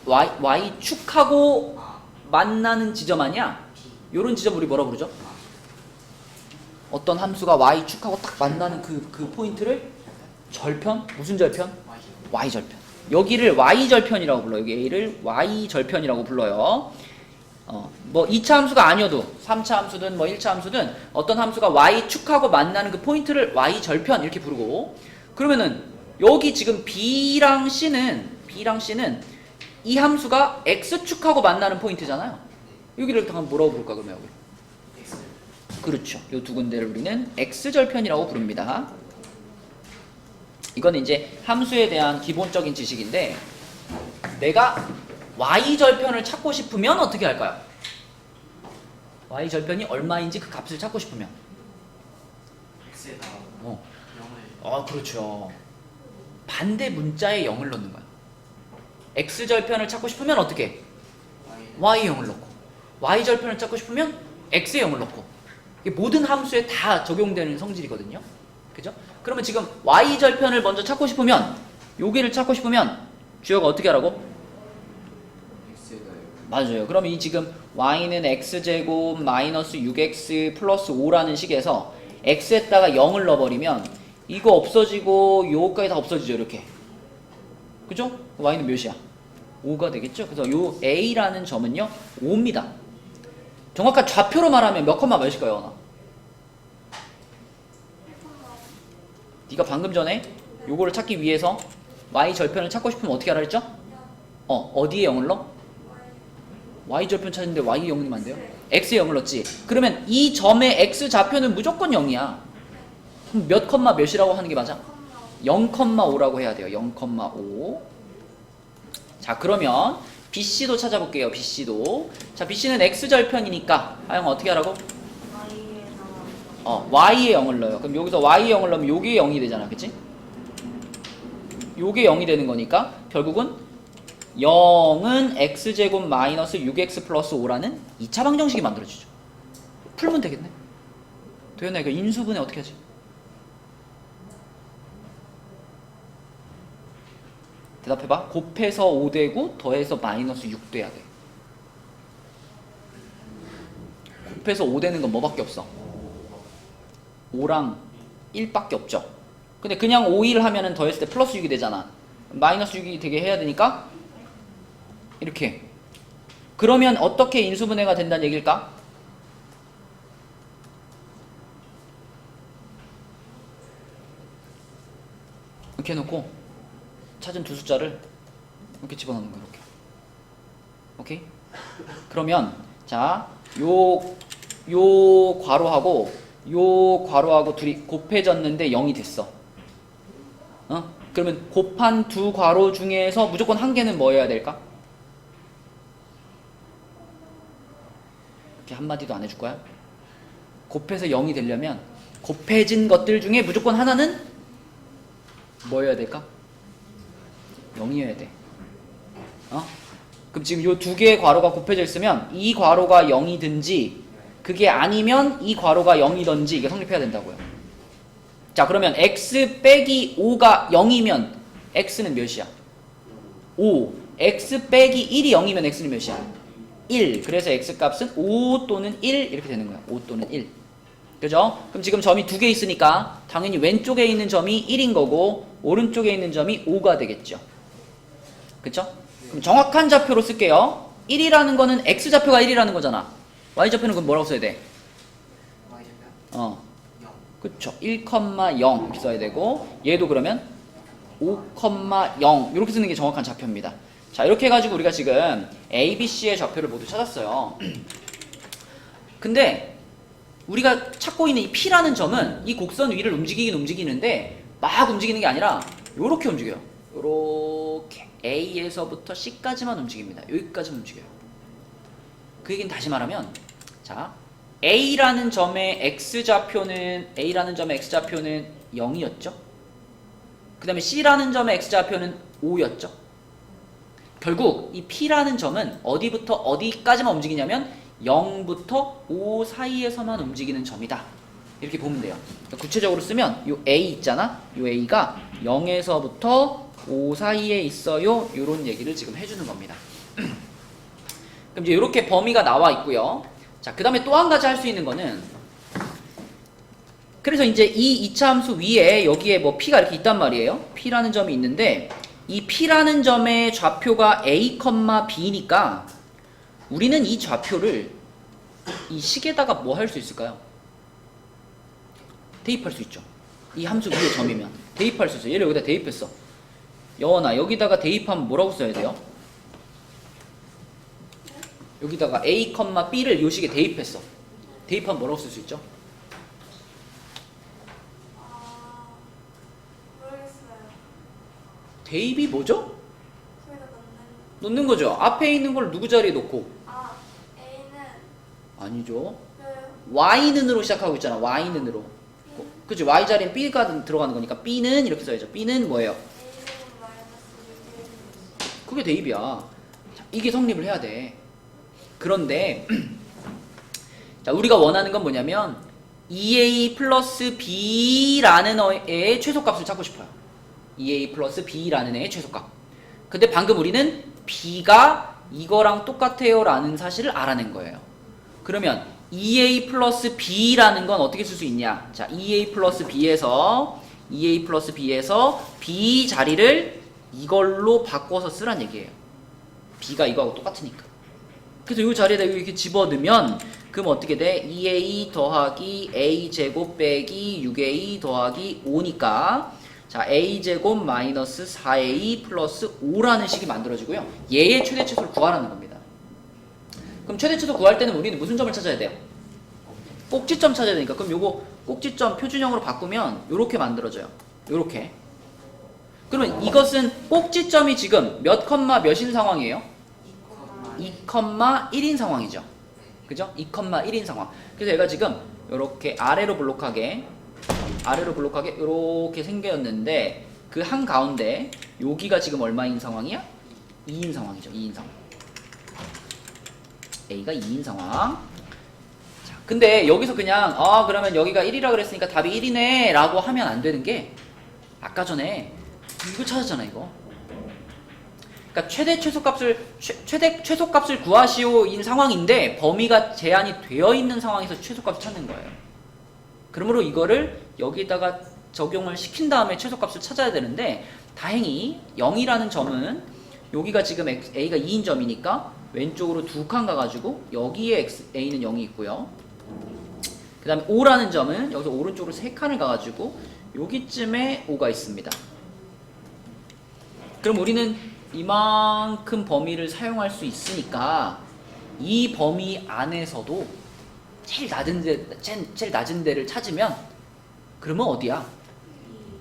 Y축하고 만나는 지점 아니야? 요런 지점 우리 뭐라 부르죠? 어떤 함수가 Y축하고 딱 만나는 그 포인트를 절편? 무슨 절편? Y절편. 여기를 Y절편이라고 불러요. 여기 A를 Y절편이라고 불러요. 뭐 2차 함수가 아니어도 3차 함수든 뭐 1차 함수든 어떤 함수가 Y축하고 만나는 그 포인트를 Y절편 이렇게 부르고 그러면은 여기 지금 B랑 C는 이 함수가 X축하고 만나는 포인트잖아요. 여기를 한번 뭐라고 부를까 그러면 여기? X. 그렇죠. 이 두 군데를 우리는 X절편이라고 부릅니다. 이건 이제 함수에 대한 기본적인 지식인데 내가 Y절편을 찾고 싶으면 어떻게 할까요? Y절편이 얼마인지 그 값을 찾고 싶으면 X에다 어. 0을 그렇죠. 반대 문자에 0을 넣는 거야. X절편을 찾고 싶으면 어떻게? Y에 0을 넣고 Y절편을 찾고 싶으면 X에 0을 넣고 이게 모든 함수에 다 적용되는 성질이거든요. 그죠? 그러면 지금 Y절편을 먼저 찾고 싶으면 여기를 찾고 싶으면 주어가 어떻게 하라고? 맞아요. 그럼 이 지금 Y는 X제곱 마이너스 6X 플러스 5라는 식에서 X에다가 0을 넣어버리면 이거 없어지고 요거까지 다 없어지죠. 이렇게. 그죠? Y는 몇이야? 5가 되겠죠? 그래서 요 A라는 점은요 5입니다. 정확한 좌표로 말하면 몇 컴마 몇일까요? 나? 네가 방금 전에 요거를 찾기 위해서 Y절편을 찾고 싶으면 어떻게 하라 했죠? 어디에 0을 넣어? Y절편 찾는데 Y에 0이 면 안 돼요? X에 0을 넣었지. 그러면 이 점의 X좌표는 무조건 0이야. 그럼 몇 컴마 몇이라고 하는 게 맞아? 0,5라고 해야 돼요. 0,5. 자, 그러면 BC도 찾아볼게요. BC도. 자, BC는 X절편이니까 하영 어떻게 하라고? Y에 0을 넣어요. 그럼 여기서 Y에 0을 넣으면 요게 0이 되잖아. 그치? 요게 0이 되는 거니까 결국은 0은 X제곱 마이너스 6X 플러스 5라는 2차 방정식이 만들어지죠. 풀면 되겠네. 도현아, 이거 인수분해 어떻게 하지? 대답해봐. 곱해서 5되고 더해서 마이너스 6 돼야 돼. 곱해서 5 되는 건 뭐밖에 없어? 5랑 1밖에 없죠. 근데 그냥 5, 1 하면은 더했을 때 플러스 6이 되잖아. 마이너스 6이 되게 해야 되니까 이렇게. 그러면 어떻게 인수분해가 된다는 얘기일까? 이렇게 해놓고 찾은 두 숫자를 이렇게 집어넣는 거야. 이렇게. 오케이? 그러면 자, 요 괄호하고 둘이 곱해졌는데 0이 됐어. 그러면 곱한 두 괄호 중에서 무조건 한 개는 뭐여야 될까? 이렇게 한마디도 안 해줄 거야? 곱해서 0이 되려면 곱해진 것들 중에 무조건 하나는 뭐여야 될까? 0이어야 돼. 그럼 지금 요 두 개의 괄호가 곱해져 있으면 이 괄호가 0이든지 그게 아니면 이 괄호가 0이든지 이게 성립해야 된다고요. 자, 그러면 x 빼기 5가 0이면 x는 몇이야? 5. x 빼기 1이 0이면 x는 몇이야? 1. 그래서 x 값은 5 또는 1 이렇게 되는 거야. 5 또는 1. 그죠? 그럼 지금 점이 두 개 있으니까 당연히 왼쪽에 있는 점이 1인 거고 오른쪽에 있는 점이 5가 되겠죠. 그쵸? 그럼 정확한 좌표로 쓸게요. 1이라는 거는 x좌표가 1이라는 거잖아. y좌표는 그럼 뭐라고 써야 돼? Y좌표 0. 그쵸. 1,0 이렇게 써야 되고 얘도 그러면 5,0 이렇게 쓰는 게 정확한 좌표입니다. 자, 이렇게 해가지고 우리가 지금 A, B, C의 좌표를 모두 찾았어요. 근데 우리가 찾고 있는 이 P라는 점은 이 곡선 위를 움직이긴 움직이는데 막 움직이는 게 아니라 요렇게 움직여요. 요렇게 A에서부터 C까지만 움직입니다. 여기까지만 움직여요. 그 얘기는 다시 말하면 자, A라는 점의 X좌표는 0이었죠. 그 다음에 C라는 점의 X좌표는 5였죠. 결국 이 P라는 점은 어디부터 어디까지만 움직이냐면 0부터 5 사이에서만 움직이는 점이다. 이렇게 보면 돼요. 그러니까 구체적으로 쓰면 요 A 있잖아. 요 A가 0에서부터 5 사이에 있어요. 요런 얘기를 지금 해주는 겁니다. 그럼 이제 이렇게 범위가 나와 있고요. 자, 그 다음에 또 한 가지 할 수 있는 거는 그래서 이제 이 2차 함수 위에 여기에 뭐 P가 이렇게 있단 말이에요. P라는 점이 있는데 이 P라는 점의 좌표가 A, B니까 우리는 이 좌표를 이 식에다가 뭐 할 수 있을까요? 대입할 수 있죠. 이 함수 위에 점이면 대입할 수 있어요. 얘를 여기다 대입했어. 여원아, 여기다가 대입하면 뭐라고 써야 돼요? 여기다가 A, B를 요 식에 대입했어. 대입하면 뭐라고 쓸 수 있죠? 모르겠어요. 대입이 뭐죠? 저희가 놓는 거죠. 앞에 있는 걸 누구 자리에 놓고? A는 아니죠. 왜요? Y는으로 시작하고 있잖아. Y는으로. 그치? Y 자리엔 B가 들어가는 거니까 B는 이렇게 써야죠. B는 뭐예요? A제곱 마이너스 6 그게 대입이야. 자, 이게 성립을 해야 돼. 그런데 자, 우리가 원하는 건 뭐냐면 2A 플러스 B라는 애의 최소값을 찾고 싶어요. 2A 플러스 B라는 애의 최소값. 근데 방금 우리는 B가 이거랑 똑같아요 라는 사실을 알아낸 거예요. 그러면 2A 플러스 B라는 건 어떻게 쓸 수 있냐? 자, 2A 플러스 B에서 B 자리를 이걸로 바꿔서 쓰란 얘기예요. B가 이거하고 똑같으니까. 그래서 이 자리에다 이렇게 집어넣으면 그럼 어떻게 돼? 2A 더하기 A제곱 빼기 6A 더하기 5니까 자, A제곱 마이너스 4A 플러스 5라는 식이 만들어지고요. 얘의 최대치수를 구하라는 겁니다. 그럼 최대치수 구할 때는 우리는 무슨 점을 찾아야 돼요? 꼭지점 찾아야 되니까 그럼 요거 꼭지점 표준형으로 바꾸면 요렇게 만들어져요. 요렇게. 그러면 이것은 꼭지점이 지금 몇 컴마 몇인 상황이에요? 2,1인 상황이죠. 그죠? 2,1인 상황. 그래서 얘가 지금 이렇게 아래로 블록하게 이렇게 생겼는데 그 한 가운데 여기가 지금 얼마인 상황이야? 2인 상황이죠. 2인 상황. A가 2인 상황. 자, 근데 여기서 그냥 그러면 여기가 1이라 그랬으니까 답이 1이네 라고 하면 안 되는 게 아까 전에 이거 찾았잖아 이거. 그러니까 최대 최소값을 구하시오인 상황인데 범위가 제한이 되어 있는 상황에서 최소값을 찾는 거예요. 그러므로 이거를 여기다가 적용을 시킨 다음에 최소값을 찾아야 되는데 다행히 0이라는 점은 여기가 지금 A가 2인 점이니까 왼쪽으로 두 칸 가가지고 여기에 A는 0이 있고요. 그 다음에 5라는 점은 여기서 오른쪽으로 세 칸을 가가지고 여기쯤에 5가 있습니다. 그럼 우리는 이만큼 범위를 사용할 수 있으니까 이 범위 안에서도 제일 낮은 데를 찾으면 그러면 어디야?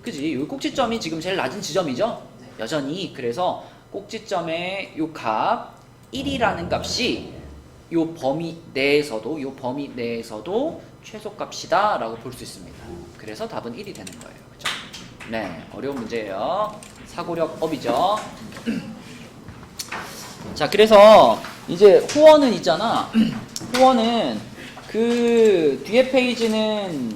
그지? 여기 꼭지점이 지금 제일 낮은 지점이죠? 여전히. 그래서 꼭지점의 요 값 1이라는 값이 요 범위 내에서도 최소값이다 라고 볼 수 있습니다. 그래서 답은 1이 되는 거예요. 그죠? 네, 어려운 문제예요. 사고력 업이죠. 자, 그래서 이제 호원은 있잖아. 호원은 그 뒤에 페이지는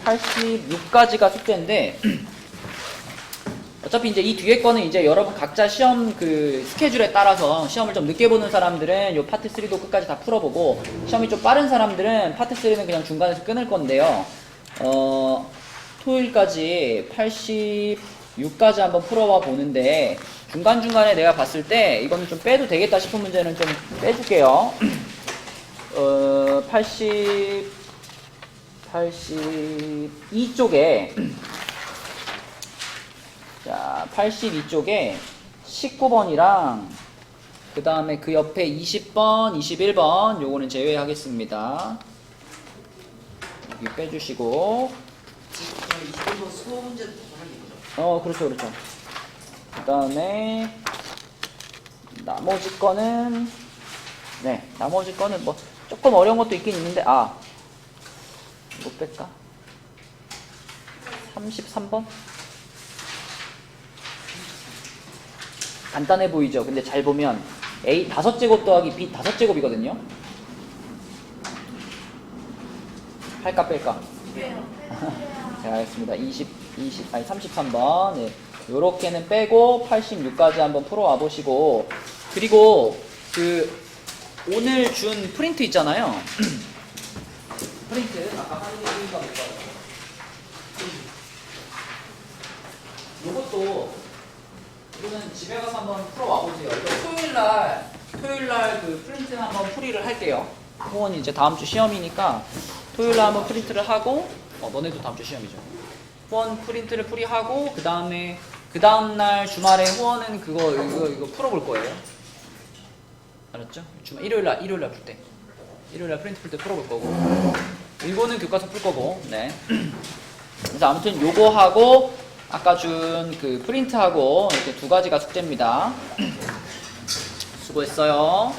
86가지가 숙제인데 어차피 이제 이 뒤에 거는 이제 여러분 각자 시험 그 스케줄에 따라서 시험을 좀 늦게 보는 사람들은 요 파트 3도 끝까지 다 풀어보고 시험이 좀 빠른 사람들은 파트 3는 그냥 중간에서 끊을 건데요. 토요일까지 86까지 한번 풀어봐 보는데 중간중간에 내가 봤을 때 이거는 좀 빼도 되겠다 싶은 문제는 좀 빼줄게요. 82쪽에 자, 82쪽에 19번이랑 그 다음에 그 옆에 20번, 21번 요거는 제외하겠습니다. 여기 빼주시고 21번 수어 문제도 하는 거죠? 그렇죠. 그 다음에 나머지 거는 뭐 조금 어려운 것도 있긴 있는데 이거 뺄까? 33번? 간단해 보이죠? 근데 잘 보면 A 5제곱 더하기 B 5제곱이거든요? 할까 뺄까? 자, 알겠습니다. 33번. 네. 요렇게는 빼고 86까지 한번 풀어와 보시고, 그리고 오늘 준 프린트 있잖아요. 프린트 아까 하는 얘기가 볼까요? 요것도 이거는 집에 가서 한번 풀어와 보세요. 이거 토요일날 그 프린트 한번 풀이를 할게요. 호원이 이제 다음 주 시험이니까 토요일날 한번 프린트를 하고, 너네도 다음 주 시험이죠. 호원 프린트를 풀이하고 그 다음날 주말에 호원은 이거 풀어볼 거예요. 알았죠? 일요일날 풀 때. 일요일날 프린트 풀 때 풀어볼 거고. 이거는 교과서 풀 거고. 네. 그래서 아무튼 요거 하고 아까 준 그 프린트하고 이렇게 두 가지가 숙제입니다. 수고했어요.